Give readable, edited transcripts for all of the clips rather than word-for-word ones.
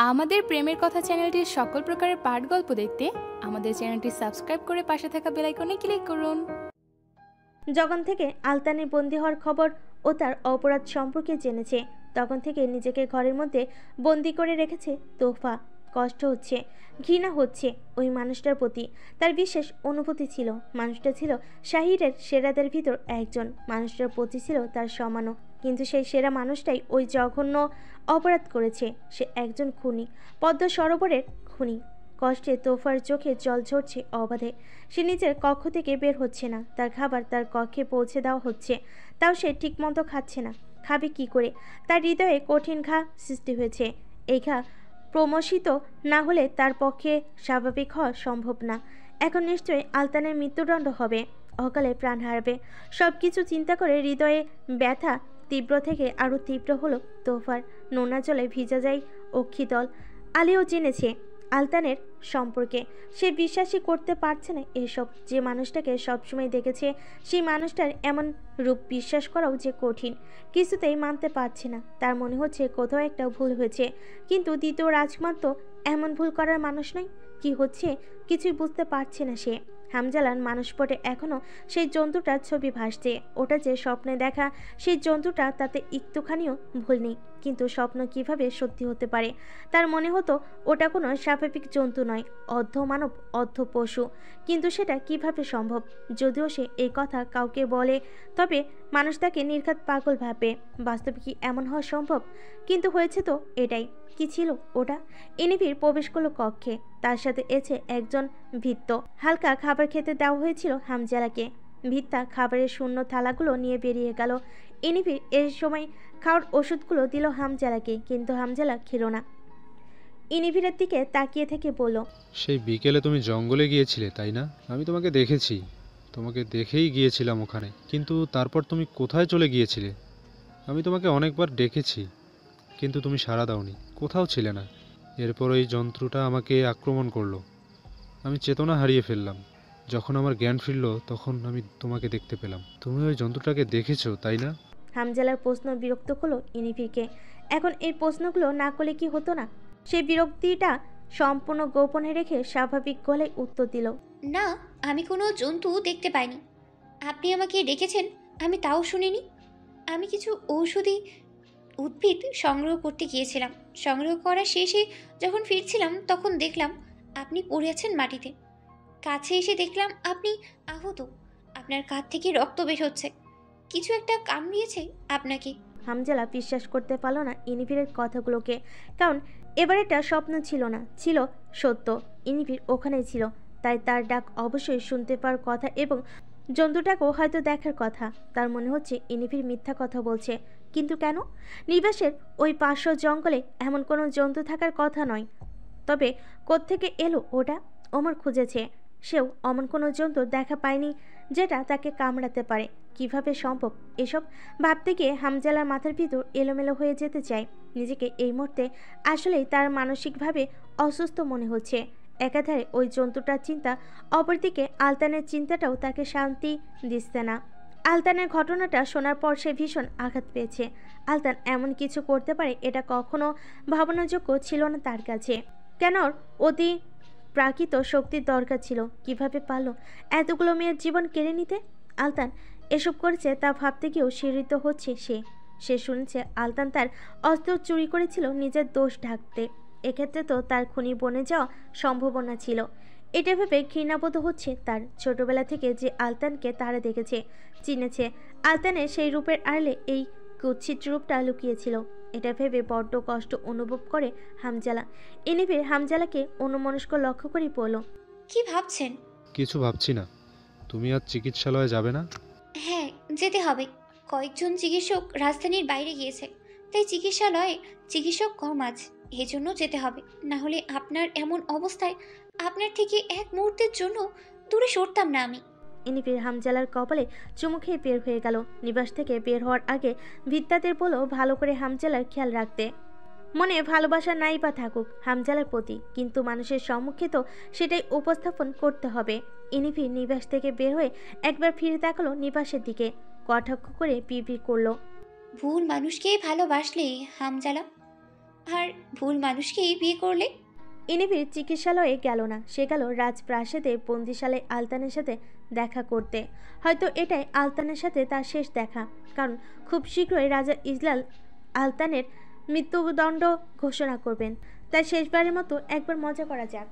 আমাদের প্রেমের কথা চ্যানেলটির সকল প্রকারের পাঠ গল্প দেখতে আমাদের চ্যানেলটি সাবস্ক্রাইব করে পাশে থাকা বেল আইকনে ক্লিক করুন। যখন থেকে আলতানের বন্দী হওয়ার খবর ও তার অপরাধ সম্পর্কে জেনেছে তখন থেকে নিজেকে ঘরের মধ্যে বন্দি করে রেখেছে তোফা। কষ্ট হচ্ছে, ঘৃণা হচ্ছে ওই মানুষটার প্রতি। তার বিশেষ অনুভূতি ছিল। মানুষটা ছিল শাহিরের সেরাদের ভিতর একজন। মানুষটার প্রতি ছিল তার সমানও, কিন্তু সেই সেরা মানুষটাই ওই জঘন্য অপরাধ করেছে। সে একজন খুনি, পদ্ম সরোবরের খুনি। কষ্টে তোফার চোখে জল ঝরছে অবাধে। সে নিজের কক্ষ থেকে বের হচ্ছে না। তার খাবার তার কক্ষে পৌঁছে দেওয়া হচ্ছে, তাও সে ঠিকমতো খাচ্ছে না। খাবে কি করে? তার হৃদয়ে কঠিন ঘা সৃষ্টি হয়েছে। এই ঘা প্রমোশিত না হলে তার পক্ষে স্বাভাবিক হওয়া সম্ভব না। এখন নিশ্চয়ই আলতানের মৃত্যুদণ্ড হবে, অকালে প্রাণ হারাবে। সব কিছু চিন্তা করে হৃদয়ে ব্যথা তীব্র থেকে আরও তীব্র হলো তোফার। নোনা জলে ভিজা যায় অক্ষিদল। আলিও জেনেছে আলতানের সম্পর্কে। সে বিশ্বাসই করতে পারছে না এসব। যে মানুষটাকে সবসময় দেখেছে সেই মানুষটার এমন রূপ বিশ্বাস করাও যে কঠিন। কিছুতেই মানতে পারছে না। তার মনে হচ্ছে কোথাও একটা ভুল হয়েছে, কিন্তু দ্বিতীয় রাজকুমার তো এমন ভুল করার মানুষ নয়। কি হচ্ছে কিছুই বুঝতে পারছে না সে। হামজালার মানুষপটে এখনও সেই জন্তুটার ছবি ভাসছে। ওটা যে স্বপ্নে দেখা সেই জন্তুটা, তাতে একটুখানিও ভুল নেই। কিন্তু স্বপ্ন কিভাবে সত্যি হতে পারে? তার মনে হতো ওটা কোনো স্বাভাবিক জন্তু নয়, অর্ধ মানব অর্ধ পশু। কিন্তু সেটা কিভাবে সম্ভব? যদিও সে এই কথা কাউকে বলে তবে মানুষ তাকে নির্ঘাত পাগল ভাবে। বাস্তবে কি এমন হওয়া সম্ভব? কিন্তু হয়েছে তো এটাই। কি ছিল ওটা? ইনিফির প্রবেশ করলো কক্ষে। তার সাথে এসে একজন ভৃত্য। হালকা খাবার খেতে দেওয়া হয়েছিল হামজালাকে। ভৃত্যা খাবারের শূন্য থালাগুলো নিয়ে বেরিয়ে গেল। ইনিফির এই সময় খাওয়ার ওষুধগুলো দিল হামজালাকে, কিন্তু হামজালা খেলো না। ইনিফিরের দিকে তাকিয়ে থেকে বলল, সেই বিকেলে তুমি জঙ্গলে গিয়েছিলে তাই না? আমি তোমাকে দেখেছি, তোমাকে দেখেই গিয়েছিলাম ওখানে। কিন্তু তারপর তুমি কোথায় চলে গিয়েছিলে? আমি তোমাকে অনেকবার ডেকেছি, কিন্তু তুমি সাড়া দাওনি, কোথাও ছিলে না। এরপর ওই জন্তুটা আমাকে আক্রমণ করলো। আমি চেতনা হারিয়ে ফেললাম। যখন আমার জ্ঞান ফিরল তখন আমি তোমাকে দেখতে পেলাম। তুমি ওই জন্তুটাকে দেখেছো তাই না? হামজালার প্রশ্ন বিরক্ত হলো ইনিফিরকে। এখন এই প্রশ্নগুলো না করলে কি হতো না? সেই বিরক্তিটা সম্পূর্ণ গোপনে রেখে স্বাভাবিক গলায় উত্তর দিল, না, আমি কোনো জন্তু দেখতে পাইনি। আপনি আমাকে ডেকেছেন, আমি তাও শুনিনি। আমি কিছু ঔষধি উদ্ভিদ সংগ্রহ করতে গিয়েছিলাম। সংগ্রহ করা শেষে যখন ফিরছিলাম তখন দেখলাম আপনি পড়ে আছেন মাটিতে। কাছে এসে দেখলাম আপনি আহত, আপনার কাঁধ থেকে রক্ত বের হচ্ছে। কিছু একটা কামড়িয়েছে আপনাকে। হামজালা বিশ্বাস করতে পারল না ইনিফিরের কথাগুলোকে। কারণ এবার এটা স্বপ্ন ছিল না, ছিল সত্য। ইনিফির ওখানেই ছিল, তাই তার ডাক অবশ্যই শুনতে পাওয়ার কথা এবং জন্তুটাকেও হয়তো দেখার কথা। তার মনে হচ্ছে ইনিফির মিথ্যা কথা বলছে। কিন্তু কেন? নিবাসের ওই পার্শ্ব জঙ্গলে এমন কোনো জন্তু থাকার কথা নয়। তবে কোত্থেকে এলো ওটা? ওমর খুঁজেছে, সেও অমন কোনো জন্তু দেখা পায়নি যেটা তাকে কামড়াতে পারে। কিভাবে সম্ভব এসব? ভাবতে গিয়ে হামজালার মাথার ভিতর এলোমেলো হয়ে যেতে চায়। নিজেকে এই মুহূর্তে আসলেই তার মানসিকভাবে অসুস্থ মনে হচ্ছে। একাধারে ওই জন্তুটার চিন্তা, অপরদিকে আলতানের চিন্তাটাও তাকে শান্তি দিচ্ছে না। আলতানের ঘটনাটা শোনার পর সে ভীষণ আঘাত পেয়েছে। আলতান এমন কিছু করতে পারে এটা কখনো ভাবনাযোগ্য ছিল না তার কাছে। কেন ওর অতি প্রাকৃত শক্তির দরকার ছিল? কিভাবে পারলো এতগুলো মেয়ের জীবন কেড়ে নিতে? আলতান এসব করেছে তা ভাবতে গিয়েও শিহরিত হচ্ছে সে। সে শুনেছে আলতান তার অস্ত্র চুরি করেছিল নিজের দোষ ঢাকতে। এক্ষেত্রে তো তার খুনি বনে যাওয়া সম্ভাবনা ছিল। এটা ভেবে ঘৃণাবোধ হচ্ছে তার। ছোটবেলা থেকে যে আলতানকে তারা দেখেছে, চিনেছে, আলতানের সেই রূপের আড়ালে এই কুৎসিত রূপটা লুকিয়েছিল। এটা ভেবে বড্ড কষ্ট অনুভব করে হামজালা। ইনিফির হামজালাকে অন্যমনস্ক লক্ষ্য করে বলল, কি ভাবছেন? কিছু ভাবছি না। তুমি আজ চিকিৎসালয়ে যাবে না? হ্যাঁ, যেতে হবে। কয়েকজন চিকিৎসক রাজধানীর বাইরে গিয়েছে, তাই চিকিৎসালয়ে চিকিৎসক কম আজ, এজন্য যেতে হবে। না হলে আপনার এমন অবস্থায় আপনার থেকে এক মুহূর্তের জন্য দূরে সরতাম না আমি। ইনিফির হামজালার কপালে চুমু খেয়ে বের হয়ে গেল। নিবাস থেকে বের হওয়ার আগে ভিত্তাদের বলল ভালো করে হামজালার খেয়াল রাখতে। মনে ভালোবাসা নাই বা থাকুক হামজালার প্রতি, কিন্তু মানুষের সম্মুখে তো সেটাই উপস্থাপন করতে হবে। ইনিফি নিবাস থেকে বের হয়ে একবার ফিরে তাকালো নিবাসের দিকে, কটাক্ষ করে বিড়বিড় করলো, ভুল মানুষকেই ভালোবাসলে হামজালা, আর ভুল মানুষকেই বিয়ে করলে? ইনিফির চিকিৎসালয়ে গেল না, সে গেল রাজপ্রাসাদে বন্দিশালায় আলতানের সাথে দেখা করতে। হয়তো এটাই আলতানের সাথে তার শেষ দেখা, কারণ খুব শীঘ্রই রাজা ইজলাল আলতানের মৃত্যুদণ্ড ঘোষণা করবেন। তাই শেষবারের মতো একবার মজা করা যাক।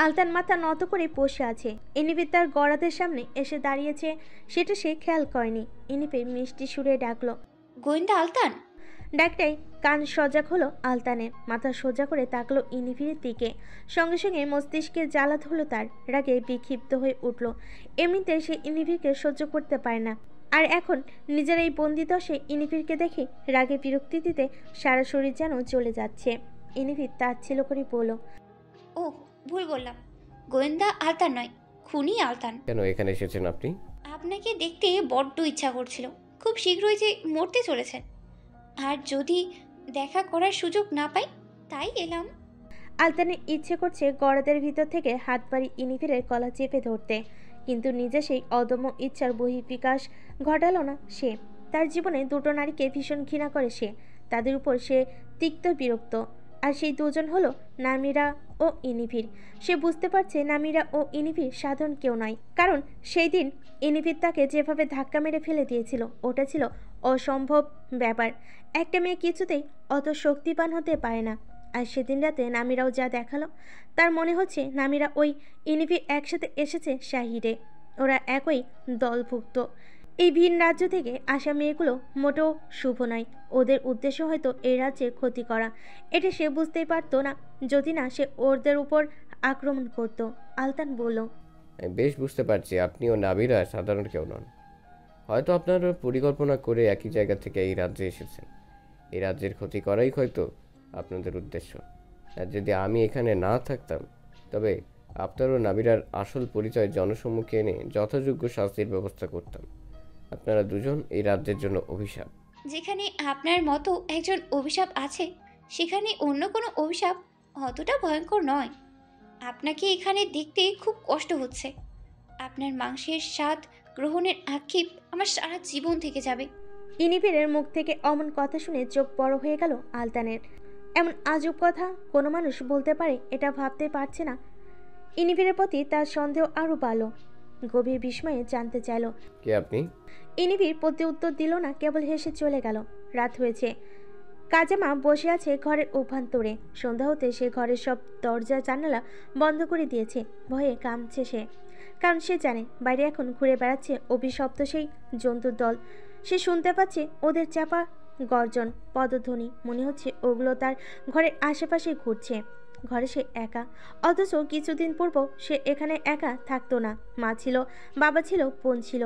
আলতান মাথা নত করে বসে আছে। ইনিফি তার গড়াদের সামনে এসে দাঁড়িয়েছে, সেটা সে খেয়াল করেনি। ইনিফি মিষ্টি সুরে ডাকলো, গোয়েন্দা আলতান। ডাকটাই কান সজাগ হলো আলতানের। মাথা সোজা করে তাকলো ইনিফির দিকে। সঙ্গে সঙ্গে মস্তিষ্কে জ্বালা হলো, তার রাগে বিক্ষিপ্ত হয়ে উঠল। এমনিতে সে ইনিফিরকে সহ্য করতে পারে না, আর এখন নিজের এই বন্দি দশে ইনিফিরকে দেখে রাগে বিরক্তি দিতে সারা শরীর যেন চলে যাচ্ছে। ইনিফির তাচ্ছিল্য করে বলল, ও ভুল বললাম, গোয়েন্দা আলতান নয়, খুনি আলতান। কেন এখানে এসেছেন আপনি? আপনাকে দেখতে বড্ড ইচ্ছা করছিল, খুব শীঘ্রই যে মরতে চলেছেন, আর যদি দেখা করার সুযোগ না পাই তাই এলাম। আলতানের ইচ্ছে করছে গড়াদের ভিতর থেকে হাত বাড়ি ইনিফিরের গলা চেপে ধরতে, কিন্তু নিজে সেই অদম্য ইচ্ছার বহিঃবিকাশ ঘটালো না সে। তার জীবনে দুটো নারীকে ভীষণ ঘৃণা করে সে, তাদের উপর সে তিক্ত বিরক্ত। আর সেই দুজন হলো নামিরা ও ইনিফির। সে বুঝতে পারছে নামিরা ও ইনিফির সাধারণ কেউ নয়, কারণ সেই দিন ইনিফির তাকে যেভাবে ধাক্কা মেরে ফেলে দিয়েছিল, ওটা ছিল অসম্ভব ব্যাপার। একটা মেয়ে কিছুতেই অত শক্তিবান হতে পারে না। আর সেদিন রাতে নামিরাও যা দেখালো, তার মনে হচ্ছে নামিরা ওই ইনিফি একসাথে এসেছে শাহিরে, ওরা একই দলভুক্ত। এই ভিন রাজ্য থেকে আসা মেয়েগুলো মোটেও শুভ নয়, ওদের উদ্দেশ্য হয়তো এই রাজ্যের ক্ষতি করা। এটা সে বুঝতেই পারতো না যদি না সে ওদের উপর আক্রমণ করত। আলতান বলল, আমি বেশ বুঝতে পারছি আপনি ও নাবিরা সাধারণ কেউ নন। হয়তো আপনার পরিকল্পনা করে একই জায়গা থেকে এই রাজ্যে এসেছেন। এই রাজ্যের ক্ষতি করাই হয়তো আপনাদের উদ্দেশ্য। আর যদি আমি এখানে না থাকতাম, তবে আপনার ও নাবিরার আসল পরিচয় জনসম্মুখে এনে যথাযোগ্য শাস্তির ব্যবস্থা করতাম। আপনারা দুজন এই রাজ্যের জন্য অভিশাপ। যেখানে আপনার মতো একজন অভিশাপ আছে, সেখানে অন্য কোনো অভিশাপ অতটা ভয়ঙ্কর নয়। আপনাকে এখানে দেখতে খুব কষ্ট হচ্ছে। আপনার মাংসের স্বাদ গ্রহণের আক্ষেপ আমার সারা জীবন থেকে যাবে। ইনিফিরের মুখ থেকে অমন কথা শুনে চোখ বড় হয়ে গেল আলতানের। এমন আজব কথা কোনো মানুষ বলতে পারে, এটা ভাবতে পারছে না। ইনিফিরের প্রতি তার সন্দেহ আরও বাড়ল। গভীর বিস্ময়ে জানতে চাইল। কে আপনি? ইনিফির প্রতি উত্তর দিল না, কেবল হেসে চলে গেল। রাত হয়েছে। কাজেমা বসে আছে ঘরের অভ্যন্তরে। সন্ধ্যা হতে সে ঘরের সব দরজা জানালা বন্ধ করে দিয়েছে। ভয়ে কামছে সে, কারণ সে জানে বাইরে এখন ঘুরে বেড়াচ্ছে অভিশপ্ত সেই জন্তুর দল। সে শুনতে পাচ্ছে ওদের চাপা গর্জন, পদধ্বনি। মনে হচ্ছে ওগুলো তার ঘরের আশেপাশে ঘুরছে। ঘরে সে একা, অথচ কিছুদিন পূর্ব সে এখানে একা থাকতো না। মা ছিল, বাবা ছিল, বোন ছিল,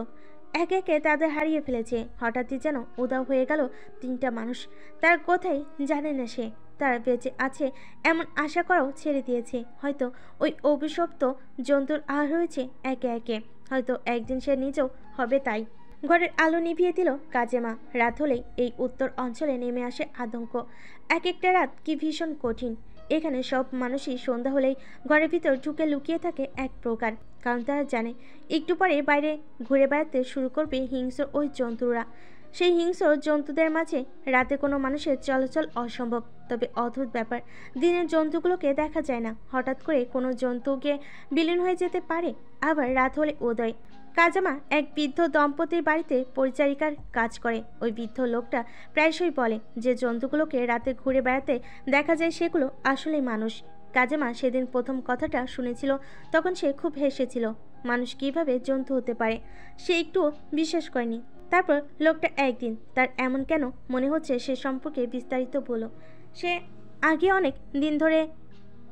একে একে তাদের হারিয়ে ফেলেছে। হঠাৎই যেন উধাও হয়ে গেল তিনটা মানুষ। তার কোথায় জানে না সে। তারা বেঁচে আছে এমন আশা করাও ছেড়ে দিয়েছে। হয়তো ওই অভিশপ্ত জন্তুর আহার হয়েছে একে একে। হয়তো একদিন সে নিজেও হবে তাই। ঘরের আলো নিভিয়ে দিল কাজেমা। রাত হলেই এই উত্তর অঞ্চলে নেমে আসে আতঙ্ক। এক একটা রাত কি ভীষণ কঠিন। এখানে সব মানুষই সন্ধ্যা হলেই ঘরের ভিতর ঢুকে লুকিয়ে থাকে এক প্রকার, কারণ তারা জানে একটু পরে বাইরে ঘুরে বেড়াতে শুরু করবে হিংস্র ওই জন্তুরা। সেই হিংস্র জন্তুদের মাঝে রাতে কোনো মানুষের চলাচল অসম্ভব। তবে অদ্ভুত ব্যাপার, দিনের জন্তুগুলোকে দেখা যায় না। হঠাৎ করে কোনো জন্তুকে বিলীন হয়ে যেতে পারে, আবার রাত হলে উদয়। কাজামা এক বৃদ্ধ দম্পতির বাড়িতে পরিচারিকার কাজ করে। ওই বৃদ্ধ লোকটা প্রায়শই বলে যে জন্তুগুলোকে রাতে ঘুরে বেড়াতে দেখা যায় সেগুলো আসলে মানুষ। কাজামা সেদিন প্রথম কথাটা শুনেছিল, তখন সে খুব হেসেছিল। মানুষ কিভাবে জন্তু হতে পারে সে একটুও বিশ্বাস করেনি। তারপর লোকটা একদিন তার এমন কেন মনে হচ্ছে সে সম্পর্কে বিস্তারিত বলল। সে আগে অনেক দিন ধরে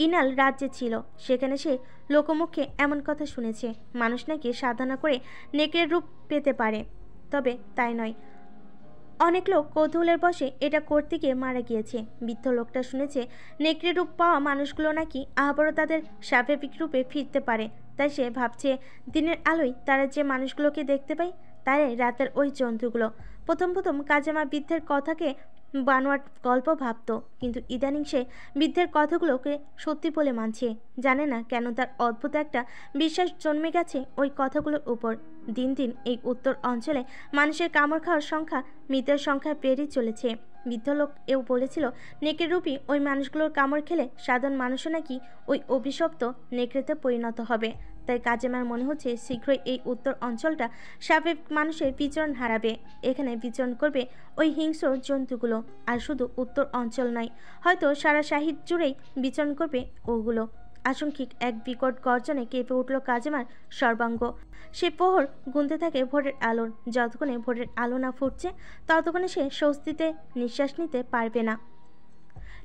ইনাল রাজ্যে ছিল, সেখানে সে লোকমুখে এমন কথা শুনেছে মানুষ নাকি সাধনা করে নেকড়ের রূপ পেতে পারে। তবে তাই নয়, অনেক লোক কৌতূহলের বশে এটা করতে গিয়ে মারা গিয়েছে। বৃদ্ধ লোকটা শুনেছে নেকড়ে রূপ পাওয়া মানুষগুলো নাকি আবারও তাদের স্বাভাবিক রূপে ফিরতে পারে। তাই সে ভাবছে দিনের আলোয় তারা যে মানুষগুলোকে দেখতে পায় তারাই রাতের ওই জন্তুগুলো। প্রথম প্রথম কাজামা বৃদ্ধের কথাকে বানোয়াট গল্প ভাবত, কিন্তু ইদানিং সে বৃদ্ধের কথাগুলোকে সত্যি বলে মানছে। জানে না কেন তার অদ্ভুত একটা বিশ্বাস জন্মে গেছে ওই কথাগুলোর উপর। দিন দিন এই উত্তর অঞ্চলে মানুষের কামড় খাওয়ার সংখ্যা মৃতের সংখ্যা বেড়েই চলেছে। বৃদ্ধ লোক এও বলেছিল নেকড়ে রূপী ওই মানুষগুলোর কামড় খেলে সাধারণ মানুষও নাকি ওই অভিশপ্ত নেকড়েতে পরিণত হবে। তাই কাজেমার মনে হচ্ছে শীঘ্রই এই উত্তর অঞ্চলটা স্বাভাবিক মানুষের বিচরণ হারাবে। এখানে বিচরণ করবে ওই হিংস্র জন্তুগুলো। আর শুধু উত্তর অঞ্চল নয়, হয়তো সারা শাহিদ জুড়েই বিচরণ করবে ওগুলো। আশঙ্কিক এক বিকট গর্জনে কেঁপে উঠল কাজেমার সর্বাঙ্গ। সে প্রহর গুনতে থাকে ভোরের আলোর। যতক্ষণে ভোরের আলো না ফুটছে ততক্ষণে সে স্বস্তিতে নিঃশ্বাস নিতে পারবে না।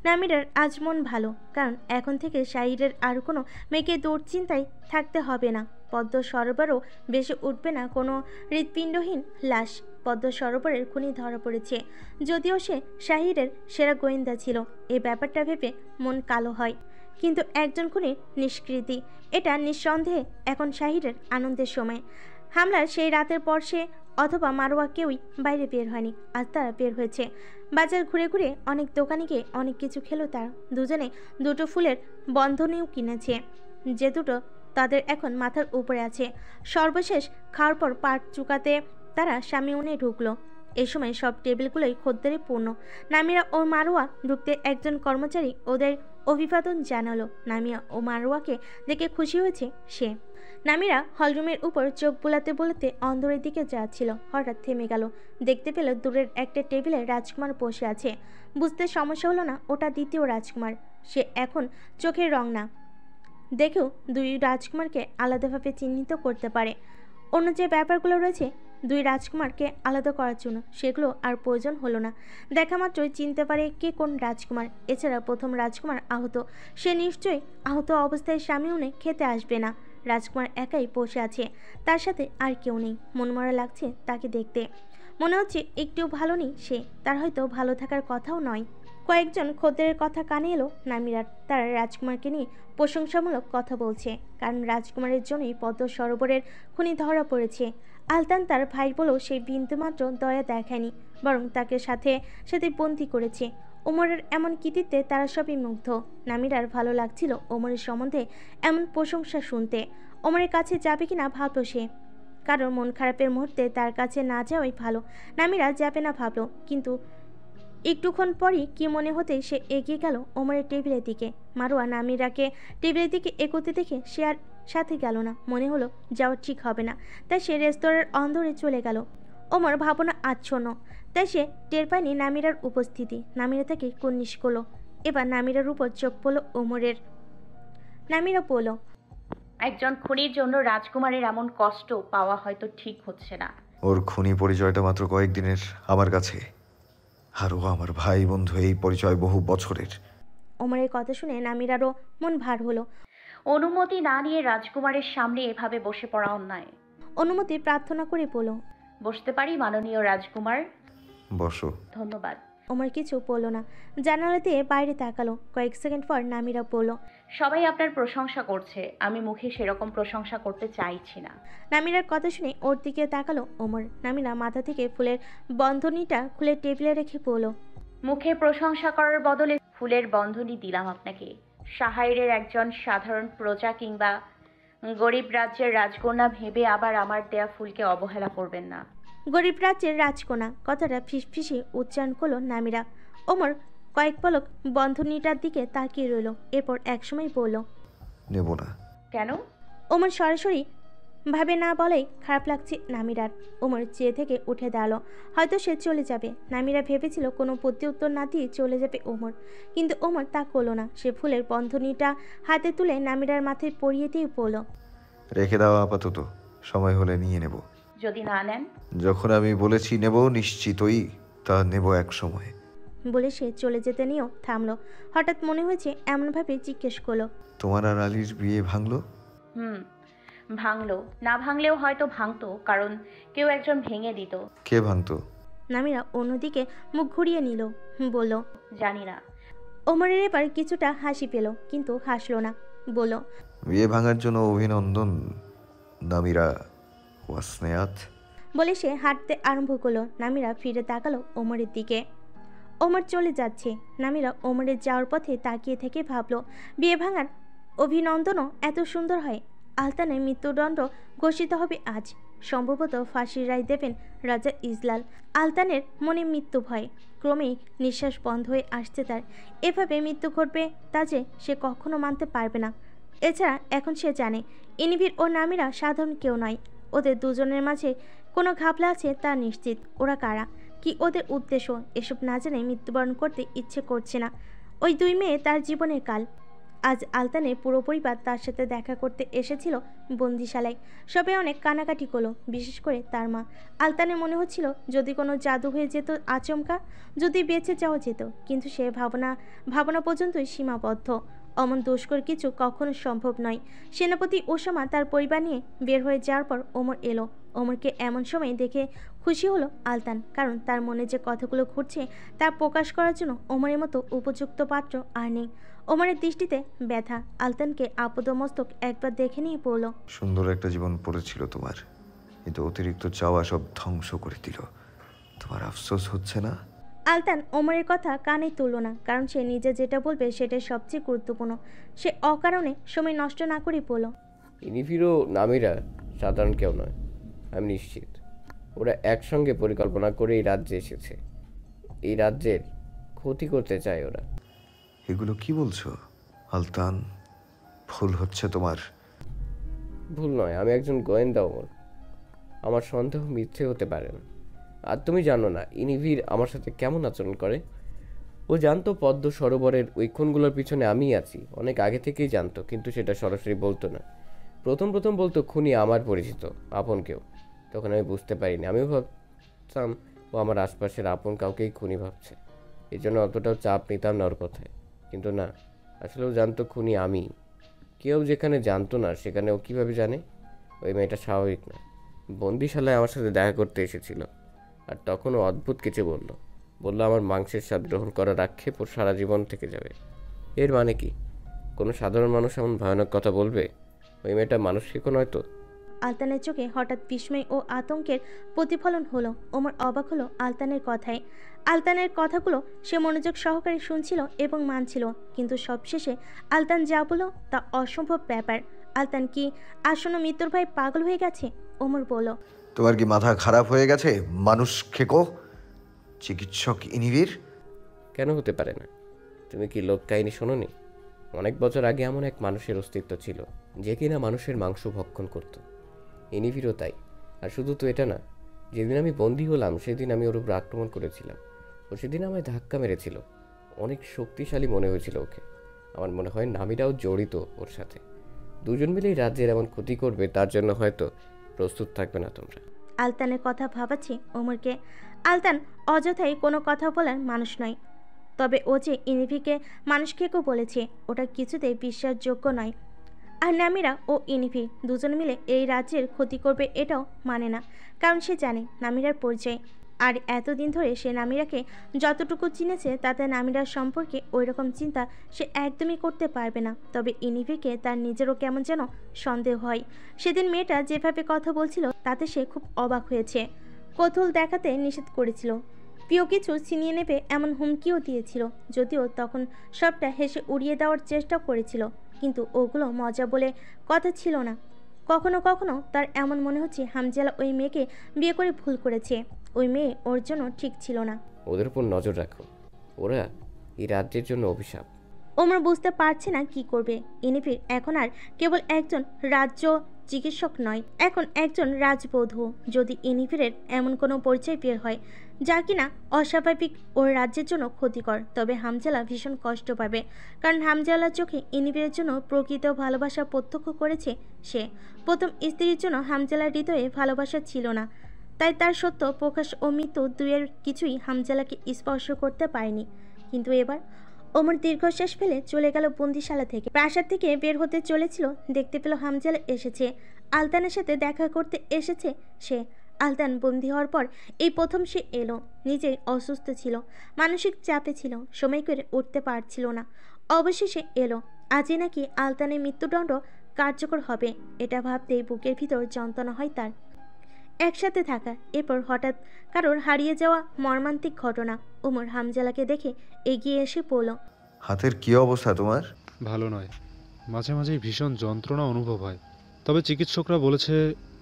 নামিরার আজ মন ভালো, কারণ এখন থেকে শাহিরের আর কোনো মেয়েকে দুশ্চিন্তায় থাকতে হবে না। পদ্ম সরোবরও বেশি উঠবে না কোনো হৃৎপিণ্ডহীন লাশ। পদ্ম সরোবরের খুনি ধরা পড়েছে। যদিও সে শাহিরের সেরা গোয়েন্দা ছিল, এই ব্যাপারটা ভেবে মন কালো হয়। কিন্তু একজন খুনির নিষ্কৃতি, এটা নিঃসন্দেহে এখন শাহিরের আনন্দের সময়। হামলার সেই রাতের পর সে অথবা মারোয়া কেউই বাইরে বের হয়নি। আজ তারা বের হয়েছে। বাজার ঘুরে ঘুরে অনেক দোকানে গিয়ে অনেক কিছু খেলো তারা। দুজনে দুটো ফুলের বন্ধনীও কিনেছে, যে দুটো তাদের এখন মাথার উপরে আছে। সর্বশেষ খাওয়ার পর পার্ক চুকাতে তারা সামিউনে ঢুকলো। এই সময় সব টেবিলগুলোই খদ্দেরে পূর্ণ। নামিরা ও মারোয়া ঢুকতে একজন কর্মচারী ওদের অভিবাদন জানালো। নামিয়া ও মারোয়াকে দেখে খুশি হয়েছে সে। নামিরা হলরুমের উপর চোখ বুলাতে বুলাতে অন্দরের দিকে যাচ্ছিল। হঠাৎ থেমে গেল। দেখতে পেল দূরের একটা টেবিলে রাজকুমার বসে আছে। বুঝতে সমস্যা হলো না ওটা দ্বিতীয় রাজকুমার। সে এখন চোখের রং না দেখেও দুই রাজকুমারকে আলাদাভাবে চিহ্নিত করতে পারে। অন্য যে ব্যাপারগুলো রয়েছে দুই রাজকুমারকে আলাদা করার জন্য, সেগুলো আর প্রয়োজন হলো না। দেখা মাত্রই চিনতে পারে কে কোন রাজকুমার। এছাড়া প্রথম রাজকুমার আহত, সে নিশ্চয়ই আহত অবস্থায় সামিউনে খেতে আসবে না। রাজকুমার একাই বসে আছে, তার সাথে আর কেউ নেই। মনমরা লাগছে তাকে দেখতে। মনে হচ্ছে একটু ভালো নেই সে, তার হয়তো ভালো থাকার কথাও নয়। কয়েকজন খদ্দেরের কথা কানে এলো নামিরার। তারা রাজকুমারকে নিয়ে প্রশংসামূলক কথা বলছে, কারণ রাজকুমারের জন্যই পদ্ম সরোবরের খুনি ধরা পড়েছে। আলতান তার ভাই বলেও সেই বিন্দুমাত্র দয়া দেখায়নি, বরং তাকে সাথে সাথে বন্দি করেছে। ওমরের এমন কৃতিত্বে তারা সবই মুগ্ধ। নামিরার ভালো লাগছিল ওমরের সম্বন্ধে এমন প্রশংসা শুনতে। ওমরের কাছে যাবে কিনা ভাবল সে, কারণ মন খারাপের মুহূর্তে তার কাছে না যাওয়াই ভালো। নামিরা যাবে না ভাবল, কিন্তু একটুক্ষণ পরই কি মনে হতে সে এগিয়ে গেল ওমরের টেবিলের দিকে। মারোয়া নামিরাকে টেবিলের দিকে এগোতে দেখে সে আর সাথে গেল না। মনে হলো যাওয়া ঠিক হবে না, তাই সে রেস্তোরাঁর অন্দরে চলে গেল। ওমর ভাবনা আচ্ছন্ন, তাই সে টের পায়নি নামিরার উপস্থিতি। নামিরা তাকে কুর্নিশ করলো। এবার নামিরার উপর চোখ পড়ল ওমরের। নামিরা বলল, একজন খুনির জন্য রাজকুমারের এমন কষ্ট পাওয়া হয়তো ঠিক হচ্ছে না। ওর খুনি পরিচয়টা মাত্র কয়েকদিনের আমার কাছে, আর ও আমার ভাই বন্ধু, এই পরিচয় বহু বছরের। ওমরের কথা শুনে নামিরারও মন ভার হলো। অনুমতি না নিয়ে রাজকুমারের সামনে এভাবে বসে পড়া অন্যায়। অনুমতি প্রার্থনা করে বলল, বসতে পারি মাননীয় রাজকুমার? বসো। ধন্যবাদ। ওমর কিছু বলল না, জানালা দিয়ে বাইরে তাকালো। কয়েক সেকেন্ড পর নামিরা বলল, সবাই আপনার প্রশংসা করছে, আমি মুখে সেরকম প্রশংসা করতে চাইছি না। নামিরার কথা শুনে ওর দিকে তাকালো ওমর। নামিরা মাথা থেকে ফুলের বন্ধনীটা খুলে টেবিলে রেখে বলল, মুখে প্রশংসা করার বদলে ফুলের বন্ধনী দিলাম আপনাকে। সাহাইরের একজন সাধারণ প্রজা কিংবা গরিব রাজ্যের রাজকন্যা ভেবে আবার আমার দেয়া ফুলকে অবহেলা করবেন না। গরিব রাজ্যের রাজকন্যা কথাটা ফিসফিসে উচ্চারণ করলো নামিরা। ওমর কয়েক পলক বন্ধনীটার দিকে তাকিয়ে রইল, এরপর একসময় বলল, নেব না। কেন? ওমর সরাসরি ভাবে না বলেই খারাপ লাগছে নামিরার। ওমর চেয়ে থেকে উঠে দাঁড়ালো, হয়তো সে চলে যাবে। নামিরা ভেবেছিল কোনো প্রতি উত্তর না দিয়ে চলে যাবে ওমর, কিন্তু ওমর তা করলো না। সে ফুলের বন্ধনীটা হাতে তুলে নামিরার মাথায় পরিয়ে দিয়ে বলল, রেখে দাও আপাতত, সময় হলে নিয়ে নেব। যদি না নেন? যখন আমি বলেছি নেব, নিশ্চিতই তা নেব এক সময়। বলে সে চলে যেতে নিয়েও থামলো। হঠাৎ মনে হয়েছে এমনভাবে জিজ্ঞেস করলো, তোমার আর আলীর বিয়ে ভাঙলো? ভাঙলো। না ভাঙলেও হয়তো ভাঙতো, কারণ কেউ একজন ভেঙে দিত। কে ভাঙতো? নামিরা অন্যদিকে মুখ ঘুরিয়ে নিল, বলল, জানি না। ওমরের এবার কিছুটা হাসি পেল, কিন্তু হাসলো না। বলল, বিয়ে ভাঙার জন্য অভিনন্দন নামিরা ওয়াসনেয়াত। বলে সে হাঁটতে আরম্ভ করলো। নামিরা ফিরে তাকালো ওমরের দিকে। ওমর চলে যাচ্ছে। নামিরা ওমরের যাওয়ার পথে তাকিয়ে থেকে ভাবলো, বিয়ে ভাঙার অভিনন্দনও এত সুন্দর হয়। আলতানের মৃত্যুদণ্ড ঘোষিত হবে আজ। সম্ভবত ফাঁসির রায় দেবেন রাজা ইজলাল। আলতানের মনে মৃত্যু ভয়, ক্রমেই নিঃশ্বাস বন্ধ হয়ে আসছে তার। এভাবে মৃত্যু ঘটবে তা যে সে কখনো মানতে পারবে না। এছাড়া এখন সে জানে ইনিভির ও নামিরা সাধারণ কেউ নয়। ওদের দুজনের মাঝে কোনো ঘাপলা আছে তা নিশ্চিত। ওরা কারা, কি ওদের উদ্দেশ্য, এসব না জেনে মৃত্যুবরণ করতে ইচ্ছে করছে না। ওই দুই মেয়ে তার জীবনের কাল। আজ আলতানের পুরো পরিবার তার সাথে দেখা করতে এসেছিল বন্দিশালায়। সবাই অনেক কানাকাটি করলো, বিশেষ করে তার মা। আলতানের মনে হচ্ছিল যদি কোনো জাদু হয়ে যেত আচমকা, যদি বেঁচে যাওয়া যেত, কিন্তু সে ভাবনা পর্যন্তই সীমাবদ্ধ। অমন দুষ্কর কিছু কখনো সম্ভব নয়। সেনাপতি ওসামা তার পরিবার নিয়ে বের হয়ে যাওয়ার পর ওমর এলো। ওমরকে এমন সময় দেখে খুশি হলো আলতান, কারণ তার মনে যে কথাগুলো ঘুরছে তা প্রকাশ করার জন্য ওমরের মতো উপযুক্ত পাত্র আর নেই। ওমরের দৃষ্টিতে ব্যথা। আলতানকে আপদমস্তক একবার দেখে নিয়ে বলল, সুন্দর একটা জীবন পড়েছিল তোমার, কিন্তু অতিরিক্ত চাওয়া সব ধ্বংস করে দিল। তোমার আফসোস হচ্ছে না? আলতান ওমরের কথা কানে তুলল না, কারণ সে নিজে যেটা বলবে সেটাই সবচেয়ে গুরুত্বপূর্ণ। সে অকারণে সময় নষ্ট না করে বলল, ইনিফিরও নামিরা সাধারণ কেউ নয়, আমি নিশ্চিত। ওরা একসঙ্গে পরিকল্পনা করে এই রাজ্যে এসেছে। এই রাজ্যের ক্ষতি করতে চায় ওরা। এগুলো কি বলছো আলতান? ভুল হচ্ছে তোমার। ভুল নয়, আমি একজন গোয়েন্দা ওমর। আমার সন্দেহ মিথ্যে হতে পারে না। আর তুমি জানো না ইনিভির আমার সাথে কেমন আচরণ করে। ও জানতো পদ্ম সরোবরের ওই খুনগুলোর পিছনে আমিই আছি, অনেক আগে থেকেই জানতো, কিন্তু সেটা সরাসরি বলতো না। প্রথম বলতো খুনি আমার পরিচিত আপন কেউ। তখন আমি বুঝতে পারিনি, আমিও ভাবতাম ও আমার আশপাশের আপন কাউকেই খুনি ভাবছে। এই জন্য অতটাও চাপ নিতাম না ওর কথায়। কিন্তু না, আসলে ও জানতো খুনি আমি। কেউ যেখানে জানতো না সেখানে ও কীভাবে জানে? ওই মেয়েটা স্বাভাবিক না। বন্দিশালায় আমার সাথে দেখা করতে এসেছিল, আর তখন ও অদ্ভুত কিছু বলল আমার মাংসের স্বাদ গ্রহণ করার আক্ষেপ ওর সারা জীবন থেকে যাবে। এর মানে কি? কোনো সাধারণ মানুষ এমন ভয়ানক কথা বলবে? ওই মেয়েটা মানসিকও নয়তো। আলতানের চোখে হঠাৎ বিস্ময় ও আতঙ্কের প্রতিফলন হলো। ওমর অবাক হলো আলতানের কথায়। আলতানের কথাগুলো সে মনোযোগ সহকারে শুনছিল এবং মানছিল, কিন্তু সবশেষে আলতান যা বলল তা অসম্ভব ব্যাপার। আলতান কি আসন্ন মৃত্যুর ভয় পাগল হয়ে গেছে? ওমর বলল, তোমার কি মাথা খারাপ হয়ে গেছে? মানুষ খেকো চিকিৎসক ইনিভির? কেন হতে পারে না? তুমি কি লোক কাহিনী শোনোনি? অনেক বছর আগে এমন এক মানুষের অস্তিত্ব ছিল যে কিনা মানুষের মাংস ভক্ষণ করত। ইনিভিরও তাই। আর শুধু তো এটা না, যেদিন আমি বন্দী হলাম সেদিন আমি ওর উপর আক্রমণ করেছিলাম। ও সেদিন আমায় ধাক্কা মেরেছিল। অনেক শক্তিশালী মনে হয়েছিল ওকে। আমার মনে হয় নামিরাও জড়িত ওর সাথে। দুজন মিলেই রাজ্যের এমন ক্ষতি করবে, তার জন্য হয়তো প্রস্তুত থাকবে না তোমরা। আলতানের কথা ভাবাচ্ছে ওমরকে। আলতান অযথাই কোনো কথা বলার মানুষ নয়। তবে ও যে ইনিভিকে মানুষ খেকো বলেছে ওটা কিছুতেই বিশ্বাসযোগ্য নয়। আর নামিরা ও ইনিভি দুজন মিলে এই রাজ্যের ক্ষতি করবে এটাও মানে না, কারণ সে জানে নামিরার পরিচয়। আর এতদিন ধরে সে নামিরাকে যতটুকু চিনেছে তাতে নামিরার সম্পর্কে ওই রকম চিন্তা সে একদমই করতে পারবে না। তবে ইনিভিকে তার নিজেরও কেমন যেন সন্দেহ হয়। সেদিন মেয়েটা যেভাবে কথা বলছিল তাতে সে খুব অবাক হয়েছে। কৌতূহল দেখাতে নিষেধ করেছিল, প্রিয় কিছু ছিনিয়ে নেবে এমন হুমকিও দিয়েছিল, যদিও তখন সবটা হেসে উড়িয়ে দেওয়ার চেষ্টা করেছিল, কিন্তু ওগুলো মজা বলে কথা ছিল না। কখনো কখনো তার এমন মনে হচ্ছে হামজালা ওই মেয়েকে বিয়ে করে ভুল করেছে। ওই মেয়ে ওর জন্য ঠিক ছিল না। ওদের উপর নজর রাখো, ওরা এই রাজ্যের জন্য অভিশাপ। ওমর বুঝতে পারছে না কি করবে। ইনিফির এখন আর কেবল একজন রাজ্য চিকিৎসক নয়, এখন একজন রাজবধূ। যদি ইনিফিরের এমন কোনো পরিচয় বের হয় যা কিনা অস্বাভাবিক ওর রাজ্যের জন্য ক্ষতিকর, তবে হামজালা ভীষণ কষ্ট পাবে, কারণ হামজালার চোখে ইনিফিরের জন্য প্রকৃত ভালোবাসা প্রত্যক্ষ করেছে সে। প্রথম স্ত্রীর জন্য হামজালার হৃদয়ে ভালোবাসা ছিল না, তাই তার সত্য প্রকাশ ও মৃত্যু দুয়ের কিছুই হামজালাকে স্পর্শ করতে পারেনি। কিন্তু এবার ওমর দীর্ঘশ্বাস ফেলে চলে গেল বন্দিশালা থেকে। প্রাসাদ থেকে বের হতে চলেছিল, দেখতে পেল হামজালা এসেছে। আলতানের সাথে দেখা করতে এসেছে সে। আলতান বন্দি হওয়ার পর এই প্রথম সে এলো। নিজেই অসুস্থ ছিল, মানসিক চাপে ছিল, সময় করে উঠতে পারছিল না। অবশেষে এলো। আজই নাকি আলতানের মৃত্যুদণ্ড কার্যকর হবে, এটা ভাবতেই বুকের ভিতর যন্ত্রণা হয় তার। একসাথে থাকা, এরপর হঠাৎ কারোর হারিয়ে যাওয়া মর্মান্তিক ঘটনা। ওমর হামজালাকে দেখে এগিয়ে এসে পড়ল, হাতের কি অবস্থা তোমার? ভালো নয়, মাঝে মাঝেই ভীষণ যন্ত্রণা অনুভব হয়, তবে চিকিৎসকরা বলেছে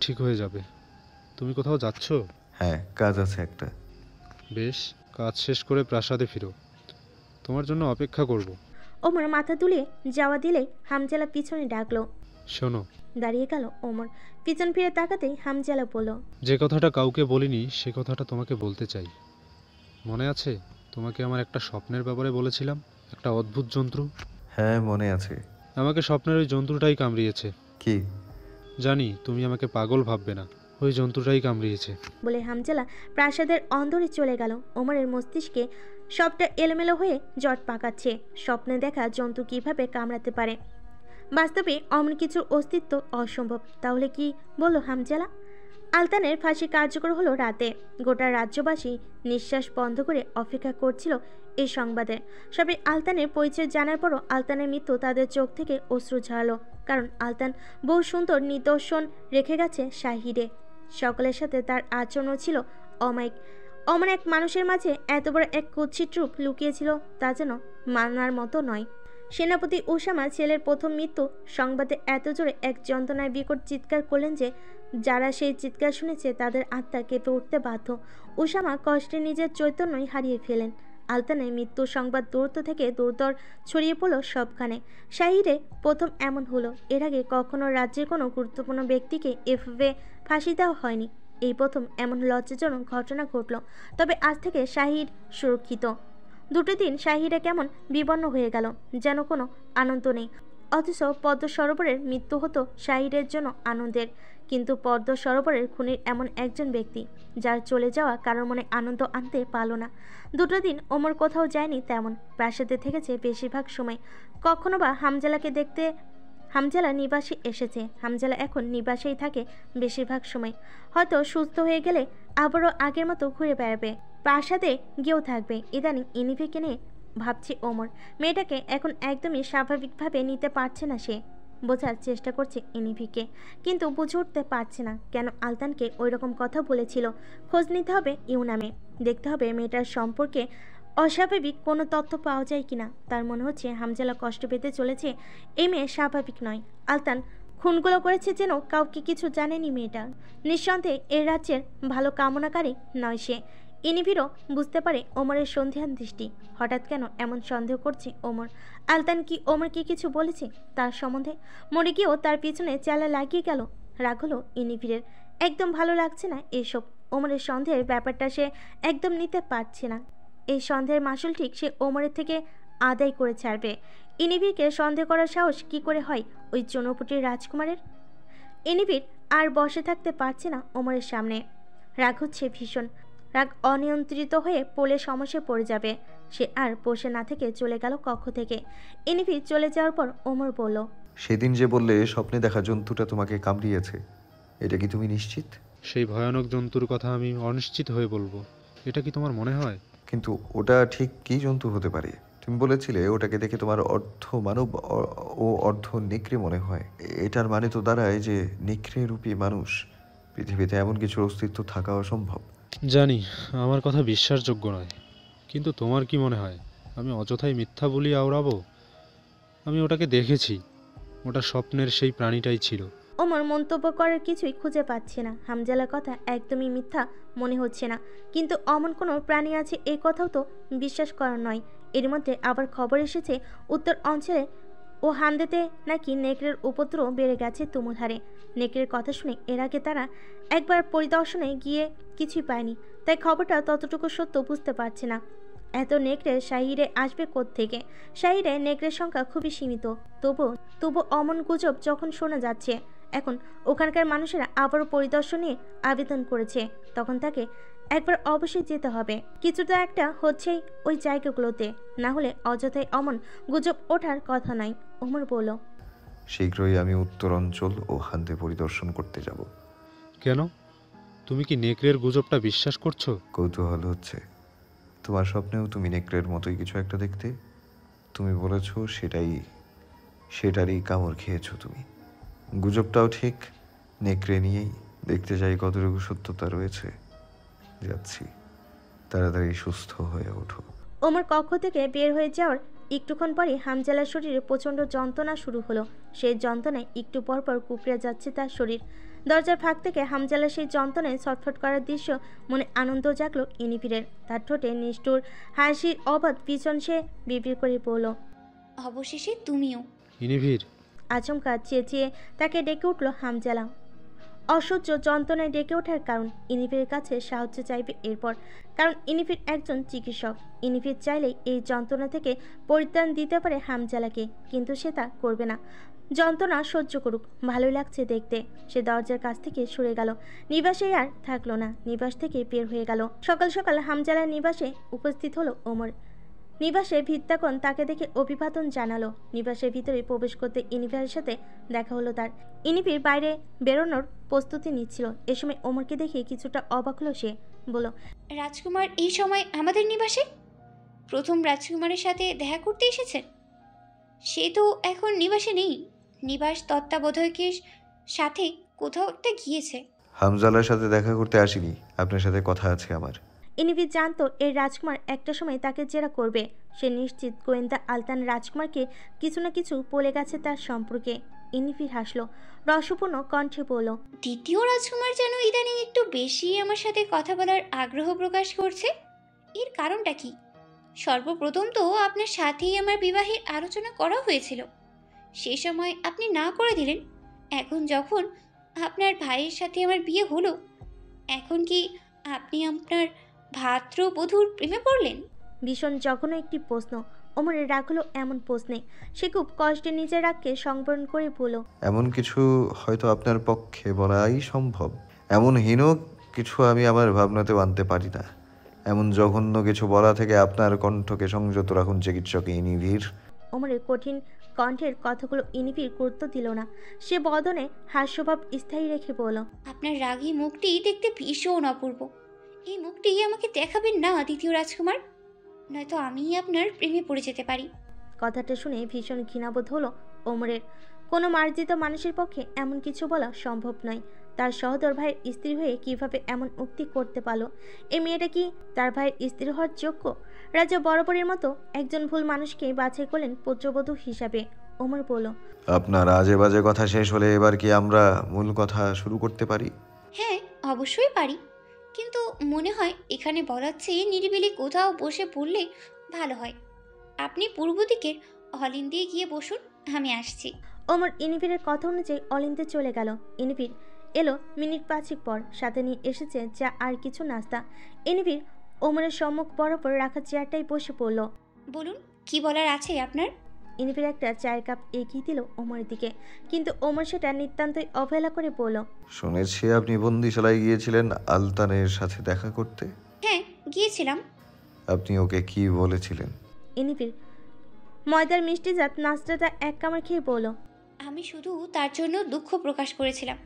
ঠিক হয়ে যাবে। তুমি কোথাও যাচ্ছ? হ্যাঁ, কাজ আছে একটা। বেশ, কাজ শেষ করে প্রাসাদে ফিরো, তোমার জন্য অপেক্ষা করব। ওমর মাথা তুলে যাওয়া দিলে হামজালা পিছনে ডাকলো। শোনো, দাঁড়িয়ে গেল ওমর। পিছন ফিরে তাকাতেই হামজালা বলল, যে কথাটা কাউকে বলিনি সে কথাটা তোমাকে বলতে চাই। মনে আছে তোমাকে আমার একটা স্বপ্নের ব্যাপারে বলেছিলাম, একটা অদ্ভুত জন্তু? হ্যাঁ, মনে আছে। আমাকে স্বপ্নের ওই জন্তুটাই কামড়িয়েছে। কি? জানি তুমি আমাকে পাগল ভাববে না, ওই জন্তুটাই কামড়িয়েছে। বলে হামজালা প্রাসাদের অন্দরে চলে গেল। ওমরের মস্তিষ্কে সবটা এলোমেলো হয়ে জট পাকাচ্ছে। স্বপ্নে দেখা জন্তু কিভাবে কামড়াতে পারে? বাস্তবে অমন কিছুর অস্তিত্ব অসম্ভব। তাহলে কি বলল হামজালা? আলতানের ফাঁসি কার্যকর হলো রাতে। গোটা রাজ্যবাসী নিঃশ্বাস বন্ধ করে অপেক্ষা করছিল এই সংবাদে। সবাই আলতানের পরিচয় জানার পরও আলতানের মৃত্যু তাদের চোখ থেকে অশ্রু ঝরালো। কারণ আলতান বহু সুন্দর নিদর্শন রেখে গেছে শাহিরে। সকলের সাথে তার আচরণও ছিল অমায়িক। অমন এক মানুষের মাঝে এত বড় এক কুৎসিত রূপ লুকিয়েছিল, তা যেন মানার মতো নয়। সেনাপতি উসামা ছেলের প্রথম মৃত্যু সংবাদে এত জোরে এক যন্ত্রণায় বিকট চিৎকার করলেন যে যারা সেই চিৎকার শুনেছে তাদের আত্মা কেঁপে উঠতে বাধ্য। উসামা কষ্টে নিজের চৈতন্যই হারিয়ে ফেলেন। আলতানের মৃত্যুর সংবাদ দূরত্ব থেকে দূরদর ছড়িয়ে পড়ল সবখানে। শাহিরে প্রথম এমন হলো। এর আগে কখনো রাজ্যের কোনো গুরুত্বপূর্ণ ব্যক্তিকে এভাবে ফাঁসি দেওয়া হয়নি। এই প্রথম এমন লজ্জাজনক ঘটনা ঘটল। তবে আজ থেকে শাহির সুরক্ষিত। দুটো দিন শাহিরা কেমন বিবর্ণ হয়ে গেল, যেন কোনো আনন্দ নেই। অথচ পদ্ম সরোবরের মৃত্যু হতো শাহিরের জন্য আনন্দের। কিন্তু পদ্ম সরোবরের খুনির এমন একজন ব্যক্তি যার চলে যাওয়া কারোর মনে আনন্দ আনতে পারল না। দুটো দিন ওমর কোথাও যায়নি তেমন, প্রাসাদে থেকেছে বেশিরভাগ সময়। কখনো বা হামজালাকে দেখতে হামজালা নিবাসে এসেছে। হামজালা এখন নিবাসেই থাকে বেশিরভাগ সময়। হয়তো সুস্থ হয়ে গেলে আবারও আগের মতো ঘুরে বেড়াবে, প্রাসাদে গিয়েও থাকবে। ইদানিং ইনিফিকে নিয়ে ভাবছে ওমর। মেয়েটাকে এখন একদমই স্বাভাবিকভাবে নিতে পারছে না সে। বোঝার চেষ্টা করছে ইনিফিকে, কিন্তু বুঝে উঠতে পারছে না কেন আলতানকে ওই রকম কথা বলেছিল। খোঁজ নিতে হবে ইউনামে, দেখতে হবে মেয়েটার সম্পর্কে অস্বাভাবিক কোনো তথ্য পাওয়া যায় কিনা। তার মনে হচ্ছে হামজালা কষ্ট পেতে চলেছে। এই মেয়ে স্বাভাবিক নয়। আলতান খুনগুলো করেছে যেন কাউকে কিছু জানেনি মেয়েটা। নিঃসন্দেহে এর রাজ্যের ভালো কামনাকারী নয় সে। ইনিভিরও বুঝতে পারে ওমরের সন্ধিহান দৃষ্টি। হঠাৎ কেন এমন সন্দেহ করছে ওমর? আলতান কি ওমরকে কিছু বলেছে তার সম্বন্ধে? মরে গিয়েও তার পিছনে চালা লাগিয়ে গেল। রাগ হলো ইনিভিরের। একদম ভালো লাগছে না এসব। ওমরের সন্দেহের ব্যাপারটা সে একদম নিতে পারছে না। এই সন্দেহের মাসুল ঠিক সে ওমরের থেকে আদায় করে ছাড়বে। ইনিভিরকে সন্দেহ করার সাহস কি করে হয় ওই চনপুটির রাজকুমারের? ইনিভির আর বসে থাকতে পারছে না ওমরের সামনে। রাগ হচ্ছে ভীষণ। রাগ অনিয়ন্ত্রিত হয়ে পড়লে সমস্যায় পড়ে যাবে। সে আর বসে না থেকে চলে গেল কক্ষ থেকে। ইনিভি চলে যাওয়ার পর ওমর বলল, সেদিন যে বললে স্বপ্নে দেখা জন্তুটা তোমাকে কামড়িয়েছে, এটা কি তুমি নিশ্চিত? সেই ভয়ানক জন্তুর কথা আমি অনিশ্চিত হয়ে বলবো, এটা কি তোমার মনে হয়? কিন্তু ওটা ঠিক কী জন্তু হতে পারে? তুমি বলেছিলে ওটাকে দেখে তোমার অর্ধ মানব ও অর্ধ নেকড়ে মনে হয়। এটার মানে তো দাঁড়ায় যে নেকড়ে রূপী মানুষ পৃথিবীতে এমন কিছুর অস্তিত্ব থাকা অসম্ভব। জানি আমার কথা বিশ্বাসযোগ্য নয়, কিন্তু তোমার কি মনে হয় আমি অযথাই মিথ্যা বলি আওড়াবো? আমি ওটাকে দেখেছি, ওটা স্বপ্নের সেই প্রাণীটাই ছিল। ওমর মন্তব্য করার কিছুই খুঁজে পাচ্ছে না। হামজালার কথা একদমই মিথ্যা মনে হচ্ছে না, কিন্তু অমন কোনো প্রাণী আছে এই কথাও তো বিশ্বাস করার নয়। এর মধ্যে আবার খবর এসেছে উত্তর অঞ্চলে ও হান্দেতে নাকি নেকড়ের উপদ্রব বেড়ে গেছে তুমুল হারে। নেকড়ের কথা শুনে এর আগে তারা একবার পরিদর্শনে গিয়ে কিছুই পায়নি, তাই খবরটা ততটুকু সত্য বুঝতে পারছে না। এত নেকড়ে শাহিরে আসবে কোত্থেকে? শাহিরে নেকড়ের সংখ্যা খুবই সীমিত। তবু অমন গুজব যখন শোনা যাচ্ছে, এখন ওখানকার মানুষেরা আবারও পরিদর্শনে আবেদন করেছে, তখন তাকে একবার অবশ্যই যেতে হবে। কিছুটা একটা হচ্ছেই ওই জায়গাগুলোতে, না হলে অযথাই অমন গুজব ওঠার কথা নয়। ওমর বলল, শীঘ্রই আমি উত্তর অঞ্চল ও হান্দে পরিদর্শন করতে যাব। কেন? তুমি কি নেকড়ের গুজবটা বিশ্বাস করছো? কৌতূহল হচ্ছে। তোমার স্বপ্নেও তুমি নেকড়ের মতোই কিছু একটা দেখতে। তুমি বলেছ সেটারই কামড় খেয়েছো তুমি। গুজবটাও ঠিক নেকড়ে নিয়েই। দেখতে চাই কতটুকু সত্যতা রয়েছে। যাচ্ছি, তাড়াতাড়ি সুস্থ হয়ে ওঠো। ওমর কক্ষ থেকে বের হয়ে যাওয়ার একটুক্ষণ পরে হামজালার শরীরে প্রচণ্ড যন্ত্রণা শুরু হলো। সেই যন্ত্রণায় একটু পরপর কুকড়ে যাচ্ছে তার শরীর। দরজার ফাঁক থেকে হামজালার সেই যন্ত্রণায় ছটফট করার দৃশ্য মনে আনন্দ জাগলো ইনিফিরের। তার ঠোঁটে নিষ্ঠুর হাসির অবাধ পিছন সে বিড়বিড় করে বলল, অবশেষে তুমিও। ইনিভির, আচমকা চেঁচিয়ে তাকে ডেকে উঠল হামজালা। অসহ্য যন্ত্রণায় ডেকে ওঠার কারণ ইনিফিরের কাছে সাহায্য চাইবে এরপর, কারণ ইনিফির একজন চিকিৎসক। ইনিফির চাইলেই এই যন্ত্রণা থেকে পরিত্রাণ দিতে পারে হামজালাকে, কিন্তু সে তা করবে না। যন্ত্রণা সহ্য করুক, ভালোই লাগছে দেখতে। সে দরজার কাছ থেকে সরে গেল। নিবাসে আর থাকলো না, নিবাস থেকে বের হয়ে গেল। সকাল সকাল হামজালার নিবাসে উপস্থিত হলো ওমর। নিবাসে ভিত্তাকন তাকে দেখে অভিবাদন জানালো। নিবাসের ভিতরে প্রবেশ করতে ইনিফিরের সাথে দেখা হলো তার। ইনিফির বাইরে বেরোনোর প্রস্তুতি নিচ্ছিল। এ সময় ওমরকে দেখে কিছুটা অবাক হলো সে। বলল, রাজকুমার এই সময় আমাদের নিবাসে? প্রথম রাজকুমারের সাথে দেখা করতে এসেছেন? সে তো এখন নিবাসে নেই, নিবাস তত্ত্বাবধায়কের সাথে কোথাও একটা গিয়েছে। হামজালার সাথে দেখা করতে আসিনি, আপনার সাথে কথা আছে আমার। ইনিফির জানতো এই রাজকুমার একটা সময় তাকে জেরা করবে। সে নিশ্চিত গোয়েন্দা আলতান রাজকুমারকে কিছু না কিছু বলে গেছে তার সম্পর্কে। ইনিফির হাসলো, রসপূর্ণ কণ্ঠে বলল, দ্বিতীয় রাজকুমার যেন ইদানিং একটু বেশি আমার সাথে কথা বলার আগ্রহ প্রকাশ করছে। এর কারণটা কি? সর্বপ্রথম তো আপনার সাথেই আমার বিবাহের আলোচনা করা হয়েছিল, সে সময় আপনি না করে দিলেন। এখন যখন আপনার ভাইয়ের সাথে আমার বিয়ে হলো, এখন কি আপনি আপনার ভাতৃবধূর প্রেমে পড়লেন? ভীষণ জঘন্য একটি প্রশ্ন। ওমরের রাগ হলো এমন প্রশ্নে। সে খুব কষ্টে নিজের রাগকে সংবরণ করে বলল, এমন কিছু হয়তো আপনার পক্ষে বলাই সম্ভব। এমন হীন কিছু আমি আমার ভাবনাতেও আনতে পারি না। এমন জঘন্য কিছু বলা থেকে আপনার কণ্ঠকে সংযত রাখুন চিকিৎসক ইনিভির। ওমরের কঠিন কণ্ঠের কথাগুলো ইনিফির গুরুত্ব দিল না। সে বদনে হাস্যভাব স্থায়ী রেখে বলল, আপনার রাগী মুখটি দেখতে ভীষণ অপূর্ব। এই মুখটি আমাকে দেখাবেন না দ্বিতীয় রাজকুমার, নয়তো আমি আপনার প্রেমে পড়ে যেতে পারি। কথাটা শুনে ভীষণ ঘৃণাবোধ হলো ওমরের। কোনো মার্জিত মানুষের পক্ষে এমন কিছু বলা সম্ভব নয়। তার সহোদর ভাইয়ের স্ত্রী হয়ে কিভাবে এমন উক্তি করতে পারলো? এই মেয়েটা কি তার ভাইয়ের স্ত্রী হওয়ার যোগ্য? রাজা বরাবরের মতো একজন ভুল মানুষকে বাছাই করলেন পুত্রবধূ হিসাবে। ওমর বলল, আপনার আজে বাজে কথা শেষ হলে এবার কি আমরা মূল কথা শুরু করতে পারি? হ্যাঁ, অবশ্যই পারি, কিন্তু মনে হয় এখানে বলার চেয়ে নিরিবিলি কোথাও বসে পড়লে ভালো হয়। আপনি পূর্ব দিকের হলিন দিয়ে গিয়ে বসুন, আমি আসছি। ওমর ইনিফিরের কথা অনুযায়ী অলিন্দে চলে গেল। ইনিফির এলো মিনিট 5 পর, সাথে নিয়ে এসেছে চা আর কিছু নাস্তা। ইনিফির ওমরের সম্মুখ বরাবর রাখা চেয়ারটাই বসে পড়ল। বলুন, কি বলার আছে আপনার? ইনিফির একটা চায়ের কাপ এগিয়ে দিল ওমরের দিকে, কিন্তু ওমর সেটা নিতান্তই অবহেলা করে বলল, শুনেছি আপনি বন্দিশালায় গিয়েছিলেন আলতানের সাথে দেখা করতে। হ্যাঁ, গিয়েছিলাম। আপনি ওকে কি বলেছিলেন? ইনিফির ময়দার মিষ্টিজাত নাস্তাটা এক কামড় খেয়ে বলল, আমি শুধু তার জন্য দুঃখ প্রকাশ করেছিলাম।